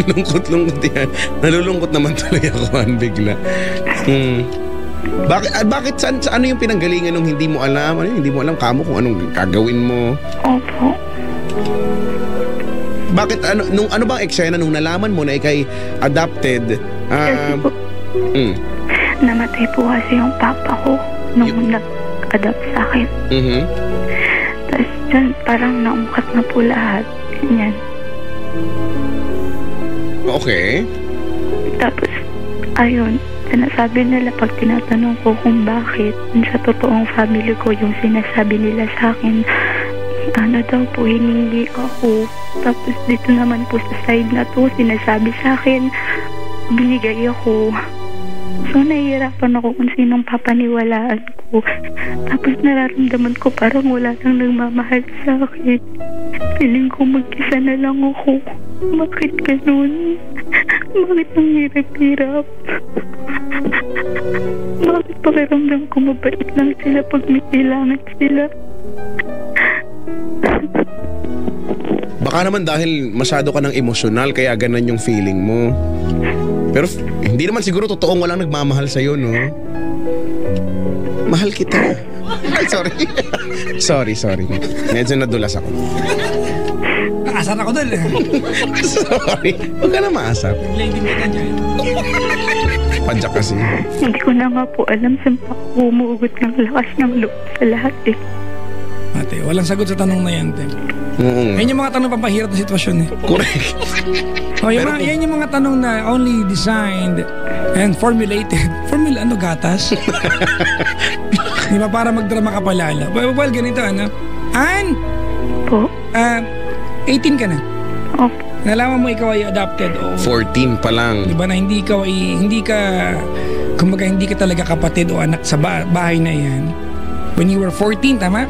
Lungkot-lungkot yan. Nalulungkot naman tuloy ako bigla. Bakit ano yung pinanggalingan nung hindi mo alam? Hindi mo alam kamo kung anong gagawin mo? Opo. Bakit ano bang eksena nung nalaman mo na ikay adopted? Kasi po, namatay po kasi yung papa ko nung nag-adopt sa akin. Tapos dyan, parang naungkat na po lahat. Ganyan. Okay. Tapos, ayun, sinasabi nila pag tinatanong ko kung bakit sa totoong family ko yung sinasabi nila sa akin, ano daw po, hiningi ako. Tapos dito naman po sa side na to, sinasabi sa akin, binigay ako. So, nahihirapan ako kung sinong papaniwalaan ko. Tapos nararamdaman ko parang wala nang nagmamahal sa akin. Feeling ko mag-isa na lang ako. Bakit ganun? Bakit ang hirap-hirap? Bakit pakiramdam ko mabait lang sila pag may kailangan sila? Baka naman dahil masyado ka ng emosyonal kaya ganun yung feeling mo. Pero hindi naman siguro totoong walang nagmamahal sa'yo, no? Mahal kita. Ay, sorry. sorry. Medyo nadulas ako. Nakasar ako doon. Sorry. Huwag ka na maasar. Lady mo ka dyan. Padyak kasi. Hindi ko na nga po alam saan pa ako umuugot ng lakas ng loob sa lahat eh. Ate, walang sagot sa tanong na yan, te. Yan yung mga tanong pampahirap na sitwasyon eh. Correct. Yan yung mga tanong na only designed and formulated. Gatas? Di ba para magdrama ka palala? Well, ganito, ano? Ann? Po? 18 ka na. Opo. Nalaman mo ikaw ay adopted o 14 pa lang. di ba na hindi ka kumbaga hindi ka talaga kapatid o anak sa bahay na yan. When you were 14, tama?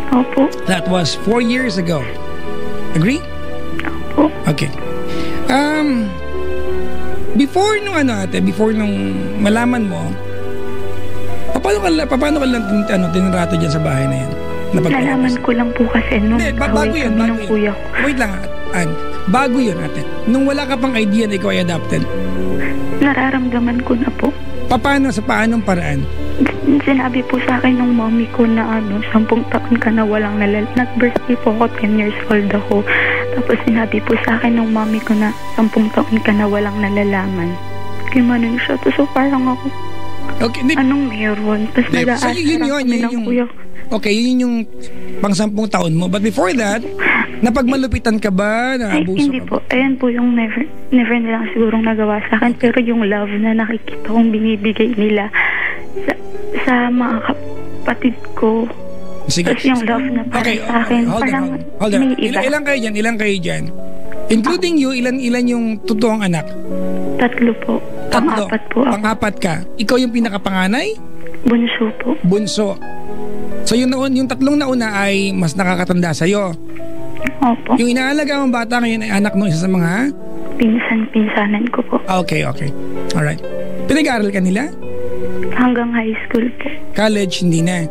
Opo. That was 4 years ago. Agree? Opo. Okay. Before nung malaman mo, paano ka lang tinrato dyan sa bahay na yan? Nalaman ko lang po kasi nung bago yun. kuya ko. Wait lang, Ann. Bago yun, ate. Nung wala ka pang idea na ikaw ay adopted. Nararamdaman ko na po. Paanong paraan? Sinabi po sa akin ng mommy ko na 10 taon ka na walang nag-birthday po ako, 10 years old ako. Tapos sinabi po sa akin ng mommy ko na 10 taon ka na walang nalalaman. Kimanon siya. So parang ako, okay, anong meron? Tapos nag-aasara kami ng kuya ko. Okay, yun yung pang 10 taon mo. But before that, napagmalupitan ka ba? Ay, hindi po. Ayan po yung never nilang sigurong nagawa sa akin. Pero yung love na nakikita kong binibigay nila sa mga kapatid ko. Sige. Tapos yung love na para sa akin. Hold on. May iba. Ilan kayo dyan? Including you, ilan yung totoong anak? 3 po. Pang-apat po ako. Pang-apat ka. Ikaw yung pinakapanganay? Bunso po. Bunso. So yung 3 nauna ay mas nakakatanda sa'yo. Opo. Yung inaalaga mong bata ngayon ay anak ng isa sa mga? Pinsanan ko po. Okay. Alright. Pinag-aaral ka nila? Hanggang high school po. College, hindi na?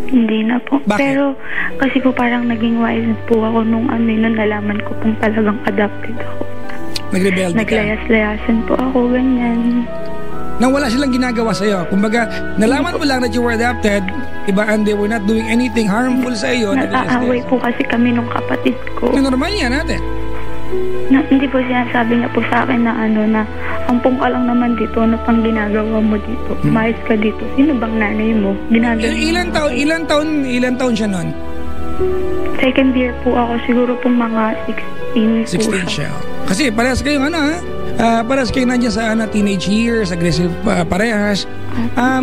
Hindi na po. Bakit? Pero kasi po parang naging wise po ako nung nalaman ko pong talagang adopted ako. Nagrebelde ka? Naglayas-layasan po ako, ganyan. Nang wala silang ginagawa sa'yo. Kumbaga, nalaman mo lang that you were adopted, diba, and they were not doing anything harmful sa iyo. Nag-aaway po kasi kami nung kapatid ko. Normal yan, ate. Hindi po sinasabi niya po sa akin na na ampong ka lang naman dito, ano pang ginagawa mo dito? Umayos ka dito. Sino bang nanay mo? Ilan taon siya nun? Second year po ako, siguro po mga 16 po 16 siya. Kasi parehas kayong parehas kayo nandiyan sa teenage years, aggressive parehas.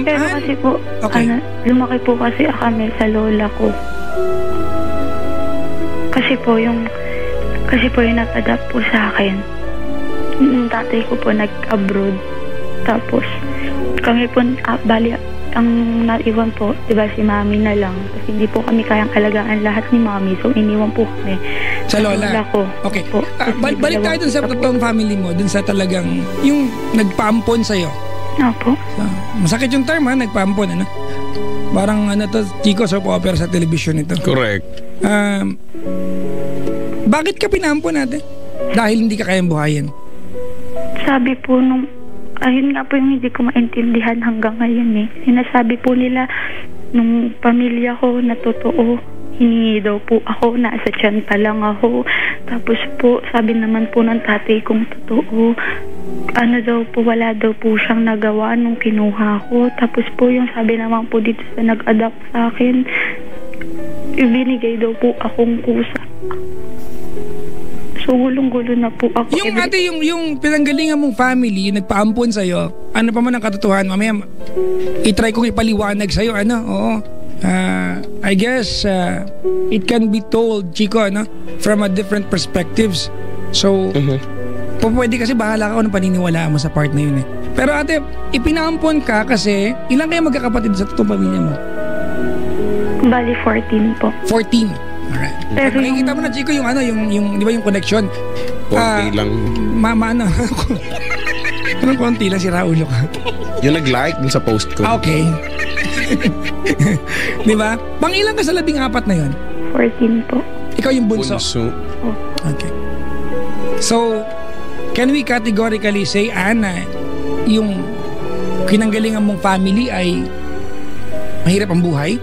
Pero kasi po, okay. Lumaki po kasi kami sa lola ko. Kasi po yung nag-adapt po sa akin. Yung tatay ko po nag-abroad. Tapos, kami po, bali, ang naiwan po, diba si mami na lang. Kasi hindi po kami kayang alagaan lahat ni mami. So, iniwan po kami. Sa lola? Lola ko. Okay. Opo. Balik tayo dun sa totoong family mo, dun sa talagang, yung nagpaampon sa'yo. Opo. So, masakit yung term ha, nagpaampon, ano? Parang ano to, Chico soap opera sa television ito. Correct. Bakit ka pinampon natin? Dahil hindi ka kayang buhayin. Sabi po nung, ayun nga po yung hindi ko maintindihan hanggang ngayon eh. Sinasabi po nila nung pamilya ko na totoo, hiningi daw po ako, nasa tiyan pa lang ako. Tapos po, sabi naman po ng tatay kong totoo, ano daw po, wala daw po siyang nagawa nung kinuha ko. Tapos po yung sabi naman po dito sa nag-adapt sa akin, ibinigay daw po akong kusa. So, gulong-gulo na po ako. Yung ate, yung pinanggalingan mong family, yung nagpaampon sa'yo, ano pa man ang katotohanan, mamaya, itry kong ipaliwanag sa'yo, ano, oo. I guess, it can be told, Chico, ano, from a different perspectives. So, pwede kasi bahala ka kung anong paniniwalaan mo sa part na yun eh. Pero ate, ipinaampon ka kasi, ilan kayo magkakapatid sa totoong pamilya mo? Bali, 14 po. 14. Alright. Pero Makikita mo na, Chico, yung ano, yung di ba yung connection? Konti lang. Ano? Anong konti lang, si Raulo ka? Yung nag-like dun sa post ko. Okay. Di ba? Pang-ilan ka sa 14 na yun? 14 po. Ikaw yung bunso? Bunso. Okay. So, can we categorically say, Ana, yung kinanggalingan mong family ay mahirap ang buhay?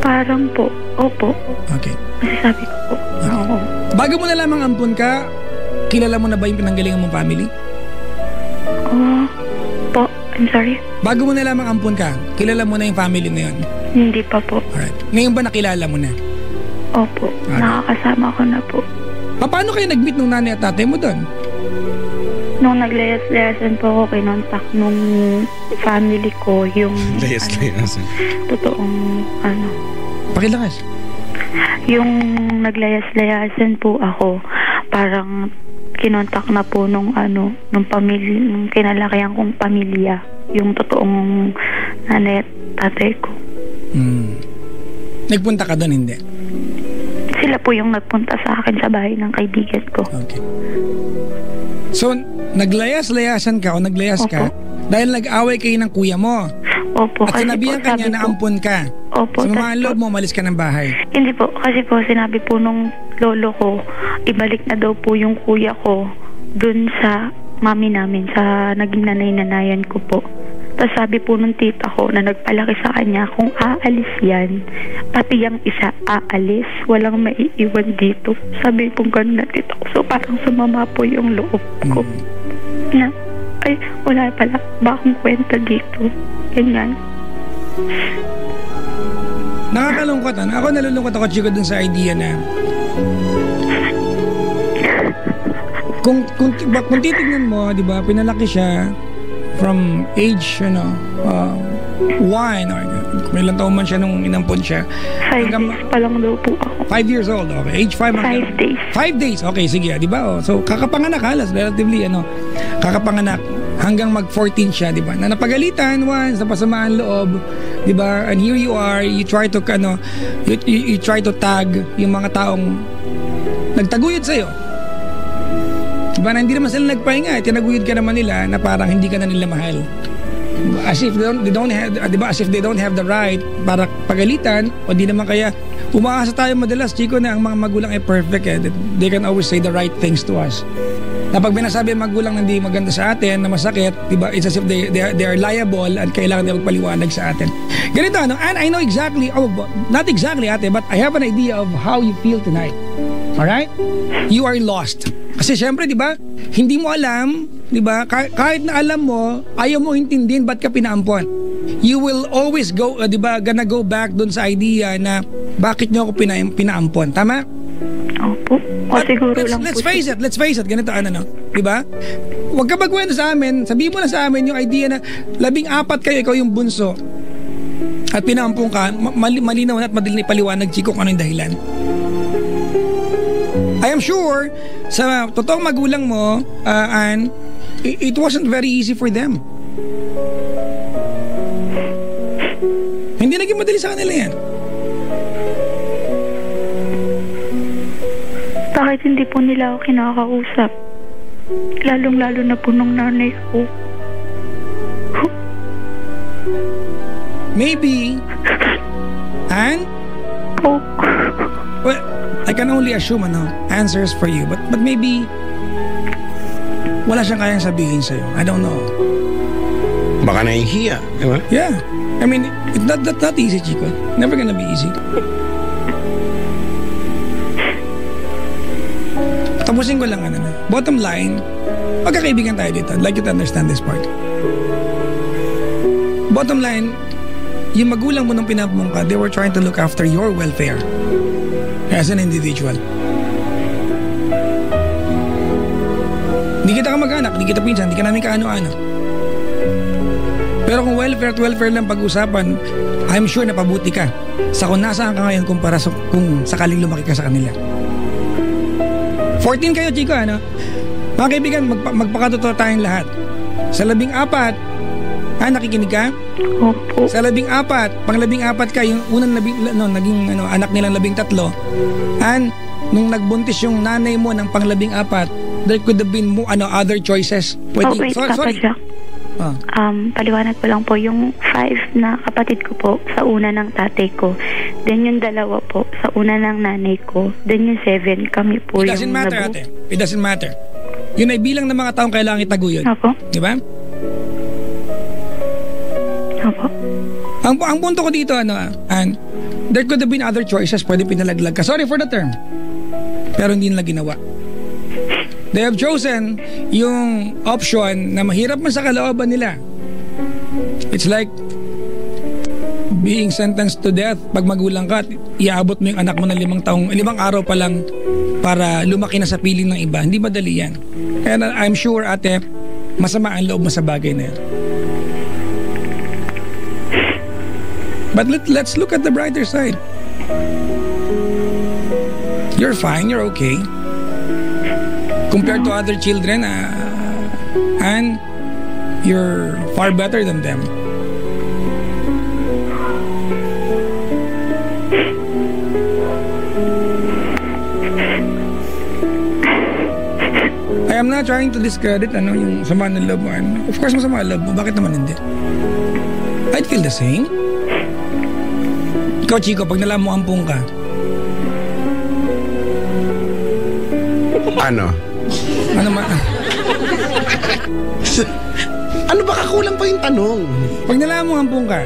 Parang po. Opo. Okay. Masasabi ko po. Oo. Bago mo na lamang ampun ka, kilala mo na ba yung pinanggalingan mong family? Oh, po. I'm sorry. Bago mo na lamang ampun ka, kilala mo na yung family na yun? Hindi pa po. Alright. Ngayon ba nakilala mo na? Opo. Nakakasama ko na po. Paano kayo nag-meet nung nanay at tatay mo doon? Nung naglayas-layasan po ako, kinontak nung family ko yung Layas-layasan. totoong ano. Pakilakas. Yung naglayas-layasan po ako, parang kinontak na po nung ano, nung pamilya, nung kinalakihan kong pamilya, yung totoong nanay at tatay ko. Nagpunta ka doon, hindi? Sila po yung nagpunta sa akin sa bahay ng kaibigan ko. Okay. So, naglayas-layasan ka o naglayas ka dahil nag-away kayo ng kuya mo. Opo. At sinabihan ka niya na ampun ka. Opo. Sa mga loob mo, umalis ka ng bahay. Hindi po. Kasi po, sinabi po nung lolo ko, ibalik na daw po yung kuya ko dun sa mami namin, sa naging nanay-nanayan ko po. Tapos sabi po nung tita ko na nagpalaki sa kanya, kung aalis yan, pati yung isa aalis, walang maiiwan dito. Sabi po gano'n na tita ko. So parang sumama po yung loob ko. Na, ay, wala pala ba akong kwenta dito. Ganyan. Nakakalungkot, ano? Ako nalulungkot ako, Chico, dun sa idea na kung titignan mo, di ba, pinalaki siya from age, 1 or kung ilang taon man siya nung inampon siya. 5 days pa lang daw po ako. 5 years old, okay. Age 5. 5 days. 5 days, okay, sige, di ba? Oh, so, kakapanganak halos, relatively, kakapanganak hanggang mag-14 siya, di ba? Na napagalitan once, napasamaan loob, di ba? And here you are, you try to, you try to tag yung mga taong nagtaguyod sa'yo. Diba, na hindi naman sila nagpahinga, tinaguyod ka naman nila na parang hindi ka na nila mahal. As if they don't have, diba, as if they don't have the right para pagalitan, o di naman kaya umaasa tayo madalas, Chico, na ang mga magulang ay perfect they can always say the right things to us. Na pag binasabi ang magulang na hindi maganda sa atin, na masakit, diba, it's as if they are liable at kailangan nila magpaliwanag sa atin. Ganito, and I know exactly, not exactly, ate, but I have an idea of how you feel tonight. Alright? You are lost. Kasi syempre, di ba, hindi mo alam, di ba, kahit na alam mo, ayaw mo intindihin ba't ka pinaampon. You will always go, di ba, gonna go back dun sa idea na bakit nyo ako pinaampon. Tama? Opo. O siguro lang let's face it, ganito, di ba? Huwag ka magkwento sa amin, sabihin mo na sa amin yung idea na 14 kayo, ikaw yung bunso, at pinaampon ka, malinaw na at madaling ipaliwanag, Chico, kung ano yung dahilan. I am sure, sa totoong magulang mo, Ann, it wasn't very easy for them. Hindi naging madali sa kanila yan. Bakit hindi po nila ako kinakausap? Lalong-lalo na po nung nanay ko. Maybe. Ann? Po. Well, I can only assume answers for you. But maybe wala siyang kayang sabihin sa'yo. I don't know. Baka nahihiya, di ba? Yeah. I mean, it's not easy, Chico. Never gonna be easy. Tapusin ko lang bottom line, magkakaibigan tayo dito. I'd like you to understand this part. Bottom line, yung magulang mo nung pinapamong ka, they were trying to look after your welfare as an individual. Hindi kita kamag-anak, hindi kita pinsan, hindi ka namin kaano-ano. Pero kung welfare lang pag-usapan, I'm sure na pabuti ka sa kung nasaan ka ngayon kumpara sa kung sakaling lumaki ka sa kanila. 14 kayo, Chico, Mga kaibigan, magpakatotoo tayong lahat. Sa 14, nakikinig ka? Opo. Sa 14, pang-14 ka, yung unang naging anak nilang 13, nung nagbuntis yung nanay mo ng pang-14, there could have been other choices. Wait, Papa Jack. Paliwanag ko lang po, yung 5 na kapatid ko po sa una ng tatay ko, then yung 2 po sa una ng nanay ko, then yung 7 kami po. It doesn't matter, ate. It doesn't matter. Yun ay bilang ng mga taong kailangan itaguyod. Opo. Di ba? Opo. Ang punto ko dito, Ann, there could have been other choices, pwede pinalaglag ka. Sorry for the term. Pero hindi nila ginawa. They have chosen yung option na mahirap man sa kalooban nila. It's like being sentenced to death pag magulang ka at iaabot mo yung anak mo ng 5 araw pa lang para lumaki na sa piling ng iba. Hindi madali yan. And I'm sure, ate, masama ang loob mo sa bagay na yan. But let's look at the brighter side. You're fine, you're okay. Compared to other children, and you're far better than them. I am not trying to discredit yung sama ng loob mo. Of course, masama ang loob mo. Bakit naman hindi? I'd feel the same. Ikaw, Chico, pag nalaman mo ampung ka. Ano ba, kakulang pa yung tanong? Pag nalaman mo ampung ka,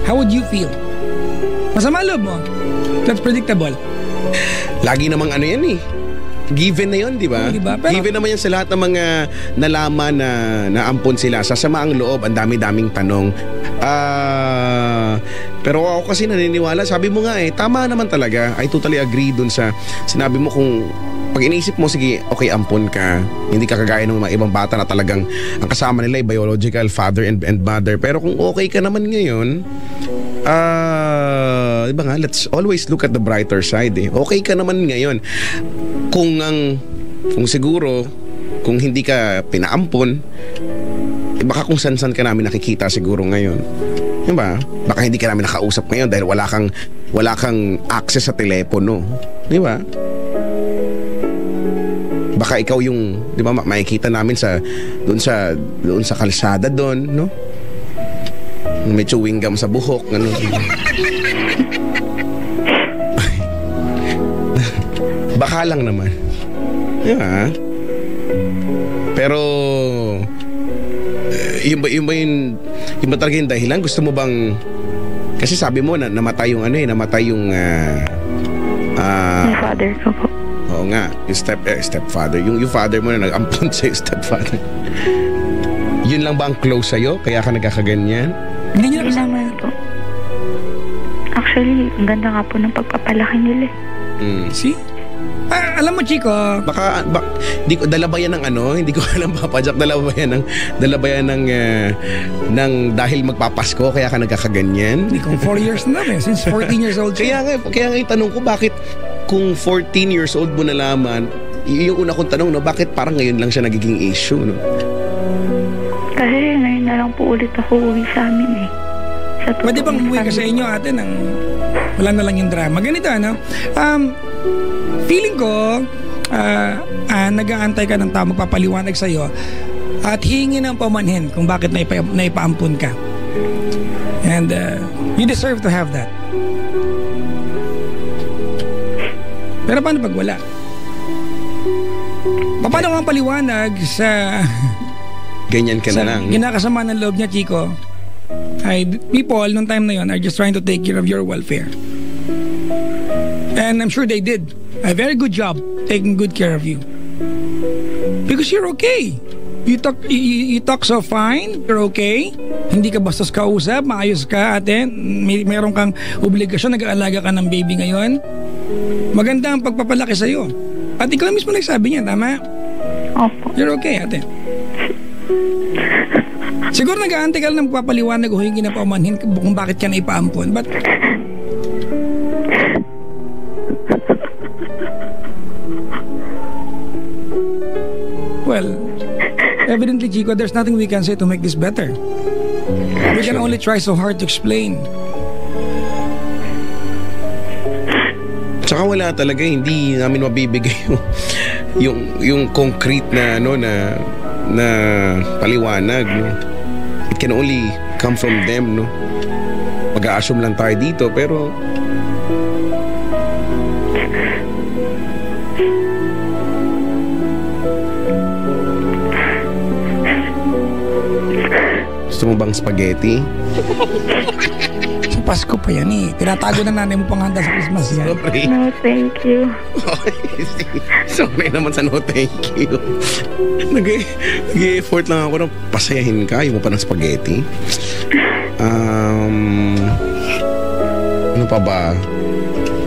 how would you feel? Masama loob mo. That's predictable. Lagi namang yan eh. Given na yun, di ba? Diba? Given naman yan sa lahat ng mga nalaman na naampon sila. Sasama ang loob, ang dami-daming tanong. Pero ako kasi naniniwala, sabi mo nga tama naman talaga. I totally agree dun sa sinabi mo. Kung pag iniisip mo, sige, okay, ampon ka. Hindi ka kagaya ng mga ibang bata na talagang ang kasama nila ay biological father and mother. Pero kung okay ka naman ngayon, diba nga, let's always look at the brighter side Okay ka naman ngayon. Kung siguro, kung hindi ka pinaampon, baka kung san-san ka namin nakikita siguro ngayon. Diba? Baka hindi ka namin nakausap ngayon dahil wala kang access sa telepono. Diba? Baka ikaw yung, di ba, makikita namin doon sa kalsada doon, no? May chewing gum sa buhok, Baka lang naman. Yeah. Pero yung ba talaga yung dahilan? Gusto mo bang, kasi sabi mo na namatay yung my father ko po. Oo nga, yung stepfather. Yung father mo na nag-ampon sa'yo, stepfather. Yun lang ba ang close sa'yo? Kaya ka nagkakaganyan? Hindi niya nakasama yan. Actually, ang ganda nga po ng pagpapalaki nila. See? Alam mo, Chico, hindi ko dala ba yan ng hindi ko alam, Papa Jack, dala ba yan ng dahil magpapasko kaya ka nagkakaganyan? Hindi ko 4 years na since 14 years old. Kaya nga yung tanong ko, bakit kung 14 years old mo nalaman, yung una kong tanong, bakit parang ngayon lang siya nagiging issue, no? Kasi ngayon na lang po ulit ako uwi sa amin Pwede bang umuwi ka sa inyo, ate, wala na lang yung drama? Ganito, feeling ko, nag-aantay ka ng tao magpapaliwanag sa'yo at hihingi ng pamanhin kung bakit naipaampun ka. And you deserve to have that. Pero paano pag wala? Paano kang paliwanag sa Ganyan ka na lang. ginakasama ng loob niya, Chico? People nung time na yon are just trying to take care of your welfare. And I'm sure they did a very good job taking good care of you. Because you're okay. You talk so fine, you're okay. Hindi ka bastos kausap, maayos ka, ate. Meron kang obligasyon, nag-aalaga ka ng baby ngayon. Maganda ang pagpapalaki sa'yo. At ikaw mismo nagsabi niya, tama? Opo. You're okay, ate. Siguro nag-aantay ka lang ng papaliwanag o hingi na paumanhin kung bakit ka na ipaampon. But well, evidently, Chico, there's nothing we can say to make this better. We can only try so hard to explain. Tsaka wala talaga, hindi namin mabibigay yung concrete na na paliwanag, no. It can only come from them, no. Mag-a-assume lang tayo dito, pero gusto mo bang spaghetti? Sa Pasko pa yan eh. Tinatago na nanay mo pang handa sa Christmas yan. Sorry. No, thank you. Sorry naman sa no thank you. Nag-effort lang ako na pasayahin ka. Ayaw mo pa ng spaghetti. Ano pa ba?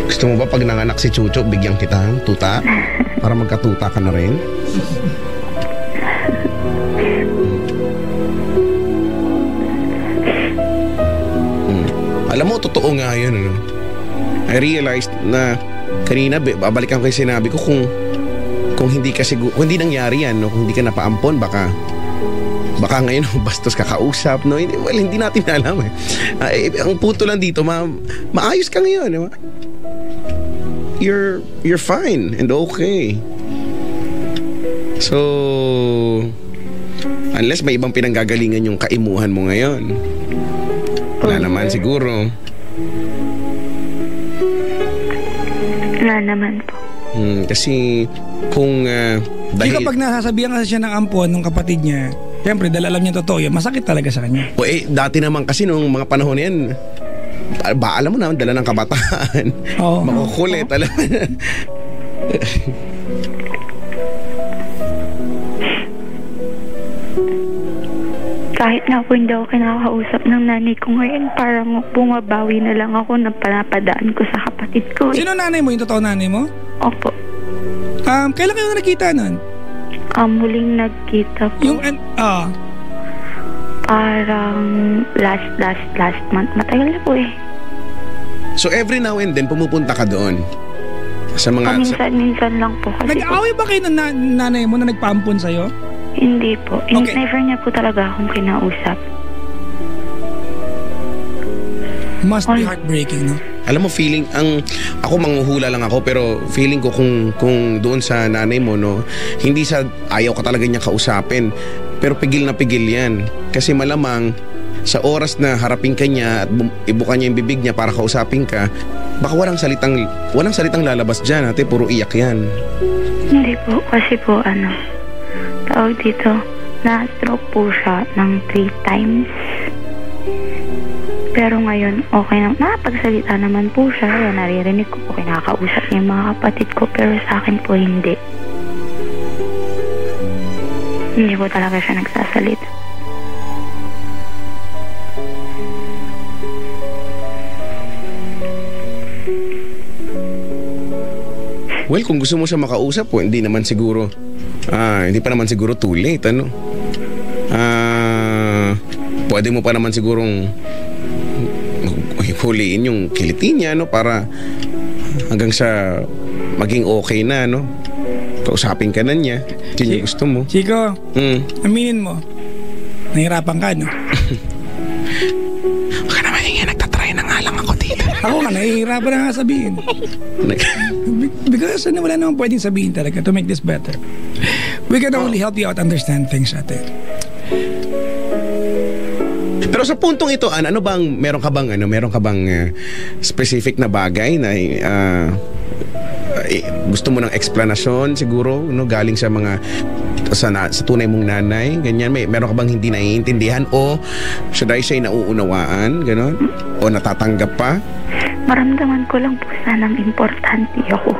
Gusto mo ba pag nanganak si Chucho, bigyan kita ng tuta? Para magkatuta ka na rin? Alam mo, totoo nga yun, ano? I realized na kanina, babalikan ko yung sinabi ko, kung hindi ka siguro, kung hindi nangyari yan, no? Kung hindi ka napaampon, baka ngayon bastos kakausap, no? Hindi natin alam eh. Ang punto lang dito, maayos ka ngayon, di ba? You're fine and okay. So, unless may ibang pinanggagalingan yung kaimuhan mo ngayon, wala naman siguro. Wala naman po. Kasi kung dahil... Chico, pag nasasabihan kasi siya ng ampon ng kapatid niya, siyempre dahil alam niya totoo yun, masakit talaga sa kanya. Dati naman kasi nung mga panahon yan, alam mo naman, dala ng kabataan. Oo. Makukulit, alam mo. Kahit nga po hindi ako kinakausap ng nanay ko ngayon, parang bumabawi na lang ako ng panapadaan ko sa kapatid ko. Sino nanay mo? Yung totoo nanay mo? Opo. Kailan kayo nakita nun? Huling nagkita po. Yung, parang last month. Matagal na po eh. So every now and then, pumupunta ka doon? Sa mga... Minsan lang po. Nag-away ba kayo ng nanay mo na nagpaampon sa'yo? Hindi po. Okay. Never niya po talaga akong kinausap. Must be heartbreaking, no? Alam mo, ako manghuhula lang ako, pero feeling ko kung doon sa nanay mo, no, hindi sa ayaw ka talaga niya kausapin, pero pigil na pigil yan. Kasi malamang, sa oras na harapin ka niya at ibuka niya yung bibig niya para kausapin ka, baka walang salitang lalabas dyan, ate, puro iyak yan. Hindi po, kasi po tawag dito, na-stroke po siya ng 3 times. Pero ngayon, okay na, nakapagsalita naman po siya. Yan, naririnig ko po, kinakausap niya yung mga kapatid ko, pero sa akin po hindi. Hindi po talaga siya nagsasalita. Well, kung gusto mo siya makausap po, hindi pa naman siguro too late, ano? Pwede mo pa naman sigurong huliin yung kiliti niya, no? Para hanggang sa maging okay na, no? Kausapin ka na niya. Yun yung gusto mo. Chico, aminin mo, nahirapan ka, no? Baka naman yung nagtatry na nga lang ako dito. Ako nga, nahihirapan na nga sabihin. Because wala naman pwedeng sabihin talaga to make this better. We can only help you out understand things, ate. Pero sa puntong ito, meron ka bang specific na bagay na gusto mo ng explanation siguro, no, galing sa mga sa tunay mong nanay, ganyan, meron ka bang hindi naiintindihan o should I say nauunawaan, gano'n? O natatanggap pa? Maramdaman ko lang po sanang importante ako.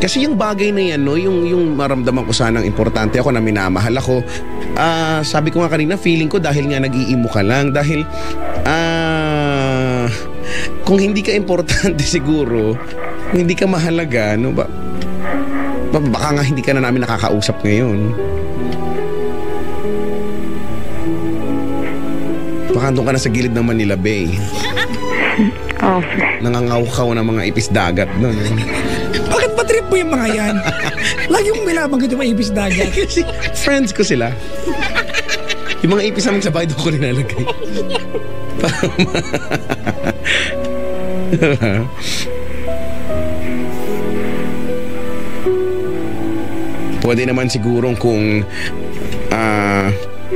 Kasi yung bagay na yan, no, yung maramdaman ko sanang importante ako, na minamahal ako, sabi ko nga kanina, feeling ko dahil nga nag-iimo ka lang, dahil kung hindi ka importante siguro, kung hindi ka mahalaga, no, baka nga hindi ka na namin nakakausap ngayon. Baka doon ka na sa gilid ng Manila Bay. Oh, Nangangaw-kaw ng mga ipis dagat doon. Bakit ba trip mo yung mga yan? Lagi mong binabanggit yung mga ipis dagat. Kasi friends ko sila. Yung mga ipis namin sa bahay doon ko nilalagay. Pwede naman sigurong kung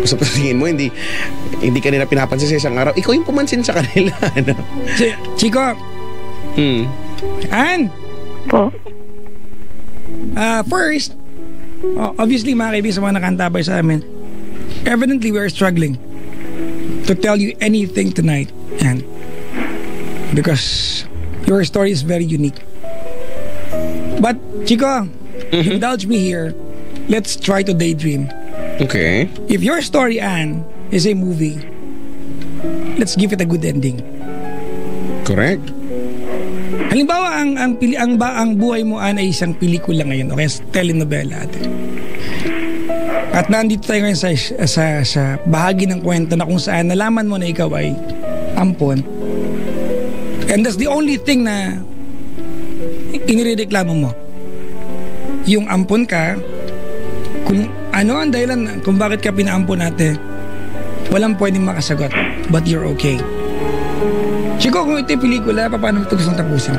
sa tingin mo hindi ka nila pinapansin sa isang araw, ikaw yung pumansin sa kanila, ano? Chico. Ann. Po. First, obviously mga kaibigan sa mga nakantabay sa amin, evidently we are struggling to tell you anything tonight, Ann, because your story is very unique. But Chico, indulge me here. Let's try to daydream. Okay. If your story, Ann, is a movie, let's give it a good ending. Correct. Halimbawa, ang buhay mo, Ann, ay isang pelikula ngayon, okay? Telenovela, ate. At nandito tayo ngayon sa bahagi ng kwento na kung saan nalaman mo na ikaw ay ampon. And that's the only thing na inireklamo mo. Yung ampon ka, kung ano ang dahilan kung bakit ka pinaampon natin, walang pwedeng makasagot, but you're okay. Chico, kung ito'y pelikula, paano mo ito gustong tapusin?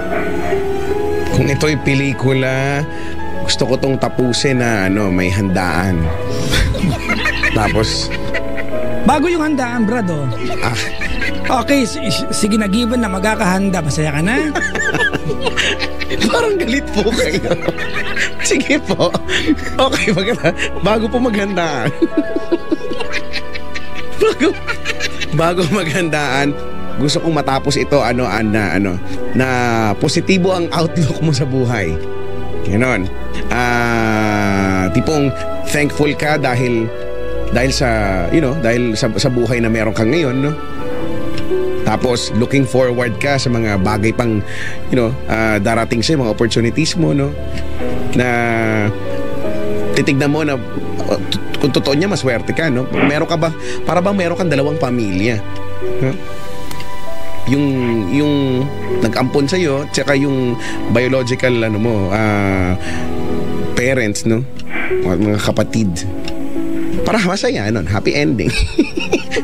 Kung ito'y pelikula, gusto ko tong tapusin na may handaan. Tapos bago yung handaan, brad, oh. Okay, sige na, given na magkakahanda, masaya ka na? Parang galit po kayo. Sige po. Okay, bago po maghandaan. bago maghandaan, gusto kong matapos ito na positibo ang outlook mo sa buhay. Ganon. Tipong thankful ka dahil sa buhay na meron kang ngayon, no? Tapos looking forward ka sa mga bagay pang darating sa mga opportunities mo, no? Na titignan mo na kung totoo niya maswerte ka, no? Meron ka ba, para bang meron kang dalawang pamilya, no? Yung nag-ampon sa iyo, tsaka yung biological parents, no? Mga kapatid. Para masaya nun, happy ending.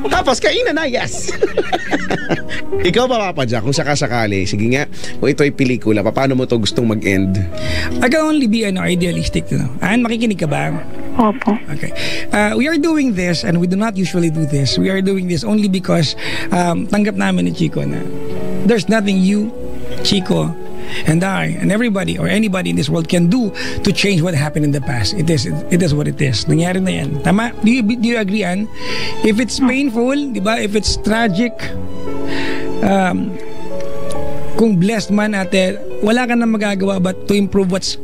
Tapos kainan na, yes. Ikaw ba, Papa Jack, kung sakasakali, sige nga, kung ito'y pelikula, paano mo to gustong mag-end? I can only be idealistic, no? Ann, makikinig ka ba? Opo. Okay. We are doing this, and we do not usually do this. We are doing this only because tanggap namin ni Chico na there's nothing you, Chico, and I, and everybody or anybody in this world can do to change what happened in the past. It is what it is. Nangyari na yan. Tama? Do you agree, Ann? If it's painful, di ba? If it's tragic, kung blessed man, ate, wala ka na magagawa but to improve what's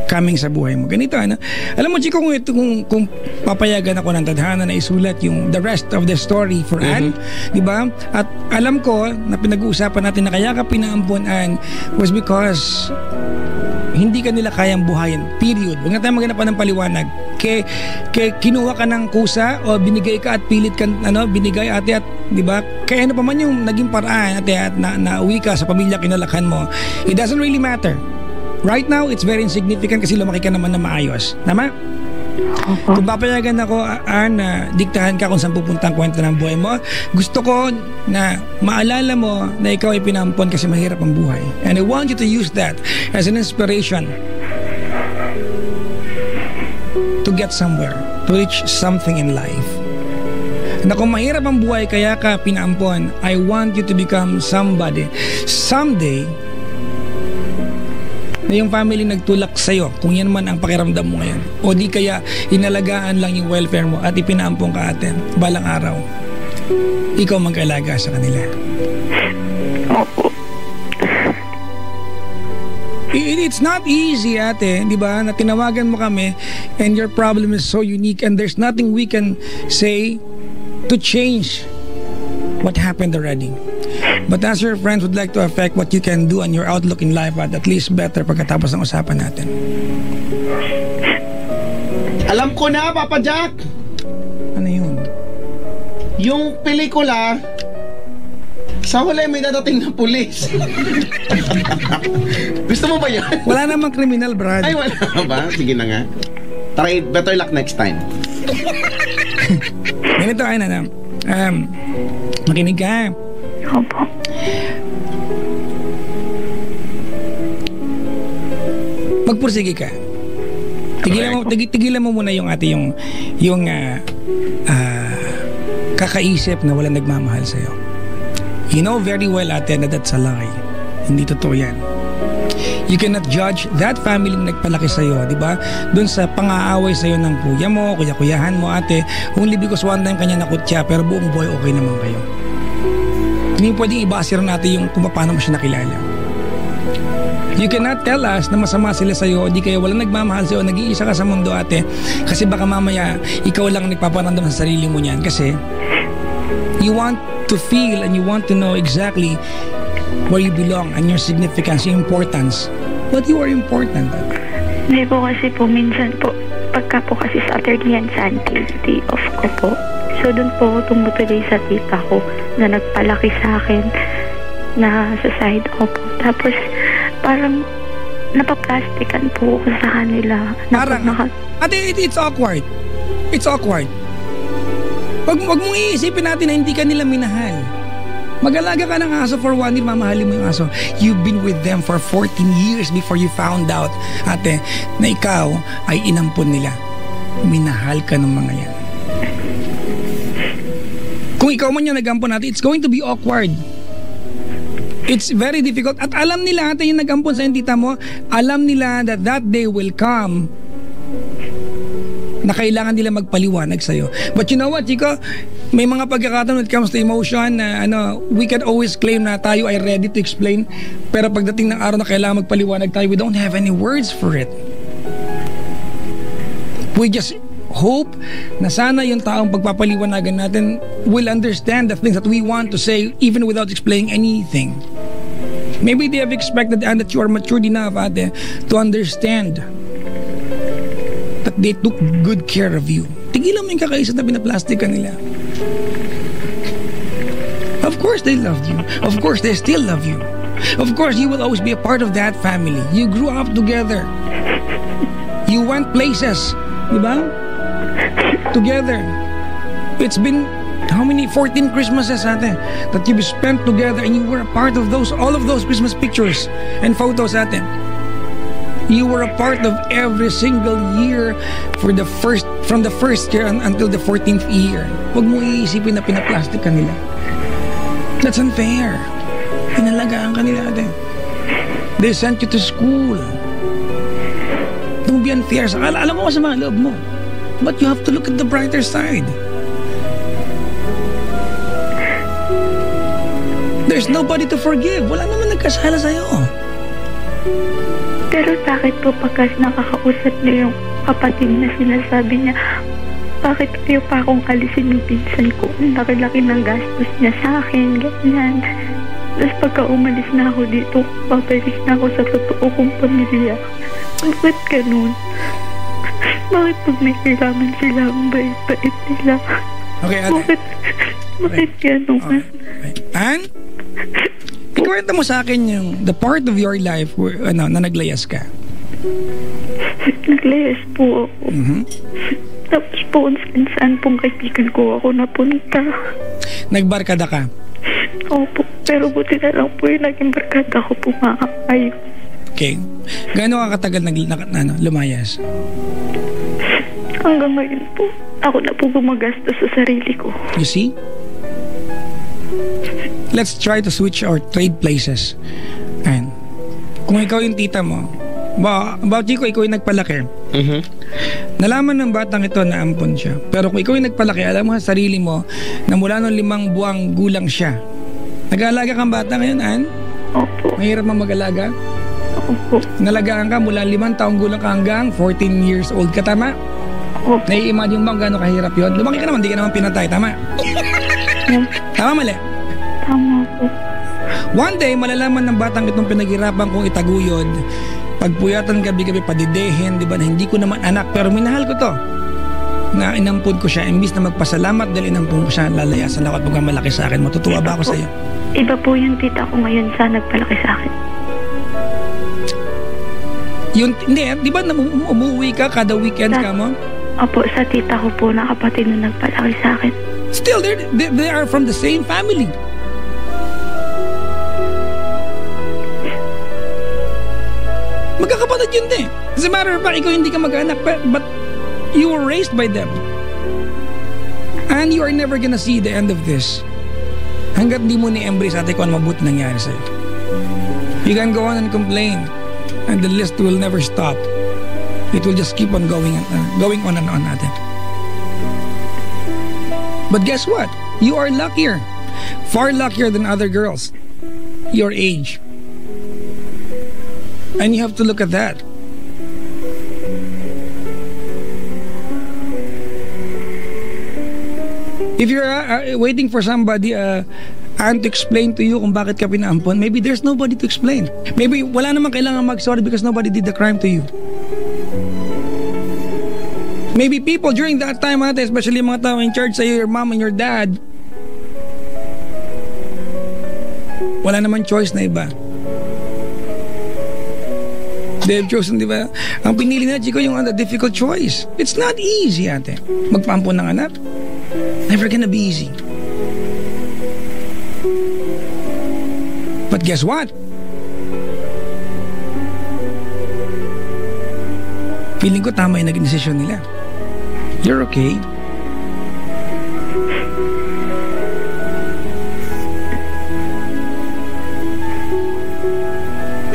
coming sa buhay mo. Ganito, ano? Alam mo, Chico, kung papayagan ako ng tadhana na isulat yung the rest of the story for Ann, di ba? At alam ko na pinag-uusapan natin na kaya ka pinaampon, Ann, was because hindi ka nila kayang buhayin. Period. Huwag na tayo maghanap ng paliwanag. Kinuha ka ng kusa o binigay ka at pilit ka, binigay, ate, at di ba? Kaya ano pa man yung naging paraan, ate, at nauwi ka sa pamilya kinalakhan mo, it doesn't really matter. Right now, it's very insignificant kasi lumaki ka naman na maayos. Tama? Opo. Kung papayagan ako, na diktahan ka kung saan pupunta ang kwento ng buhay mo, gusto ko na maalala mo na ikaw ay pinampon kasi mahirap ang buhay. And I want you to use that as an inspiration to get somewhere, to reach something in life. Na kung mahirap ang buhay kaya ka pinaampon, I want you to become somebody someday na yung family nagtulak sa'yo kung yan man ang pakiramdam mo ngayon. O di kaya inalagaan lang yung welfare mo at ipinaampong ka atin balang araw. Ikaw mag-alaga sa kanila. Opo. It's not easy, ate, di ba? Na tinawagan mo kami and your problem is so unique and there's nothing we can say to change what happened already. But as your friends would like to affect what you can do and your outlook in life at least better pagkatapos ng usapan natin. Alam ko na, Papa Jack! Ano yun? Yung pelikula, sa huli may dadating na pulis. Gusto mo ba yan? Wala namang kriminal, Brad. Ay, wala ba? Sige na nga. Try it, better luck next time. Ganito, ay na makinig ka. Opo. Magpursige ka. Tigilan mo muna yung kakaisip na walang nagmamahal sa'yo. You know very well, ate, na that's a lie. Hindi totoo yan. You cannot judge that family na nagpalaki sa'yo, di ba? Doon sa pang-aaway sa'yo ng kuya mo, kuya-kuyahan mo, ate, only because one time kanya nakutya, pero buong buhay okay naman kayo. Hindi pwedeng ibasir natin yung kung paano mo siya nakilala. You cannot tell us na masama sila sa'yo o di kaya walang nagmamahal sa'yo, nag-iisa ka sa mundo, ate, kasi baka mamaya ikaw lang nagpaparamdam sa sarili mo niyan kasi you want to feel and you want to know exactly where you belong and your significance, your importance. But you are important. Hindi po kasi po, minsan po, pagka po kasi Saturday and Sunday, day off ko po. So, doon po ako tumutuloy sa tita ko na nagpalaki sa akin na sa side ko po. Tapos, parang napaplastikan po ako sa kanila. Parang, ate, it's awkward. It's awkward. Wag mong iisipin natin na hindi ka nila minahal. Mag-alaga ka ng aso for 1 year, mamahalin mo yung aso. You've been with them for 14 years before you found out, ate, na ikaw ay inampun nila. Minahal ka ng mga yan. Kung ikaw man yung nag-ampun natin, it's going to be awkward. It's very difficult. At alam nila, ate, yung nag-ampun sa tita mo, alam nila that that day will come na kailangan nila magpaliwanag sa'yo. But you know what, Chico? May mga pagkakataon when it comes to emotion na we can always claim na tayo ay ready to explain. Pero pagdating ng araw na kailangan magpaliwanag tayo, we don't have any words for it. We just hope na sana yung taong pagpapaliwanagan natin will understand the things that we want to say even without explaining anything. Maybe they have expected and that you are matured enough, ate, to understand that they took good care of you. Tigilan mo yung kakaisa na pinaplastic ka nila. Of course they loved you. Of course they still love you. Of course you will always be a part of that family. You grew up together. You went places, di ba? Together. It's been how many 14 Christmases, ate, that you've spent together and you were a part of those, all of those Christmas pictures and photos, ate. You were a part of every single year from the first year until the 14th year. Huwag mo iisipin na pinaplastic ka nila. That's unfair. Pinalagaan ka nila, ate. They sent you to school. Don't be unfair. Alam mo sa mga loob mo. But you have to look at the brighter side. There's nobody to forgive. Wala naman nagkasala sa'yo. Pero bakit po pagkas nakakausap niyo yung kapatid na sinasabi niya, bakit kayo pa akong alisin yung pinsan ko? Ang laki-laki ng gastos niya sa akin, ganyan. Tapos pagka umalis na ako dito, babalik na ako sa totoo kong pamilya. Bakit ganun? Bakit pag may kailangan sila, ang bait-bait nila? Okay, ate. Bakit ganun? Okay. Ann? Ikwento mo sa akin yung the part of your life where, na naglayas ka. Naglayas po ako. Mhm. Tapos po kung saan pong kaibigan ko ako napunta. Nagbarkada ka? Opo, pero buti na lang po yung naging barkada ko po maayos. Okay. Gaano ka katagal lumayas? Hanggang ngayon po, ako na po gumagastos sa sarili ko. You see? Let's try to switch or trade places. Ayan. Kung ikaw yung tita mo, about Chico, ikaw yung nagpalaki. Mhm. Nalaman ng batang ito na ampon siya. Pero kung ikaw yung nagpalaki, alam mo sa sarili mo na mula nung 5 buwang gulang siya. Nag-aalaga kang bata ngayon, Ann? Opo, Mahirap mang mag-alaga? opo, Nalagaan ka mula 5 taong gulang ka hanggang 14 years old ka, tama? opo. Nai-imagine mo gano'ng kahirap yun? Lumaki ka naman, di ka naman pinatay, tama? Tama, mali? Tama po. One day, malalaman ng batang itong pinaghirapan kong itaguyod, pagpuyatan gabi-gabi, padidehin, di ba, na hindi ko naman anak, pero minahal ko to. Na inampun ko siya, imbis na magpasalamat dahil inampun ko siya, lalayasan ako at pagmamalaki sa akin. Matutuwa ba ako sa iyo? Iba po yung tita ko ngayon sa nagpalaki sa akin. Yun, hindi, di ba umuwi ka kada weekend ka mo? Opo, sa tita ko po na kapatid na nagpalaki sa akin. Still, they are from the same family. Magkakapatid yun din. As a matter of fact, ikaw hindi ka mag-anak, but you were raised by them. And you are never gonna see the end of this. Hanggat di mo ni-embrace ate kung ano mabuti nangyari sa'yo. You can go on and complain, and the list will never stop. It will just keep on going on and on ate. But guess what? You are luckier. Far luckier than other girls your age. And you have to look at that. If you're waiting for somebody and to explain to you kung bakit ka pinaampon, maybe there's nobody to explain. Maybe wala namang kailangan mag-sorry because nobody did the crime to you. Maybe people during that time, especially mga tao in charge sa'yo, your mom and your dad, wala naman choice na iba. They have chosen, di ba? Ang pinili na, Chico, yung difficult choice. It's not easy, ate. Magpaampon ng anak. Never gonna be easy. But guess what? Feeling ko tama yung naging desisyon nila. You're okay.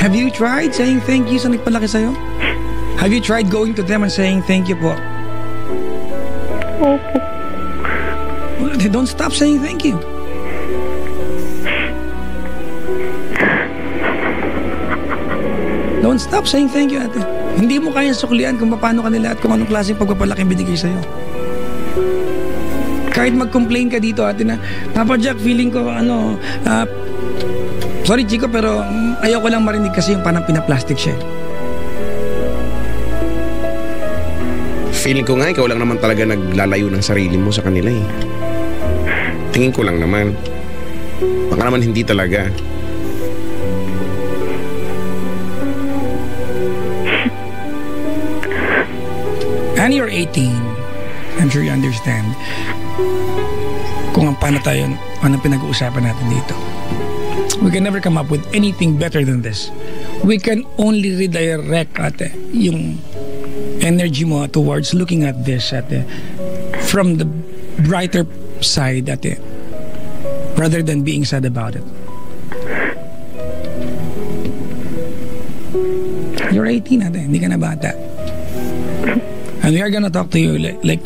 Have you tried saying thank you sa nagpalaki sa'yo? Have you tried going to them and saying thank you po? Opo. Well, don't stop saying thank you. Don't stop saying thank you, ate. Hindi mo kayang suklian kung paano kanila at kung anong klaseng pagpapalaking binigay sa'yo. Kahit mag-complain ka dito, ate, na Papa Jack, feeling ko sorry, Chico, pero ayaw ko lang marinig kasi yung parang pinaplastic siya. Feeling ko nga, ikaw lang naman talaga naglalayo ng sarili mo sa kanila eh. Tingin ko lang naman. Baka naman hindi talaga. And you're 18. I'm sure you understand kung paano tayo, anong pinag-uusapan natin dito. We can never come up with anything better than this. We can only redirect, ate, yung energy mo towards looking at this, ate, from the brighter side, ate, rather than being sad about it. You're 18, ate, hindi ka na bata. And we are gonna talk to you like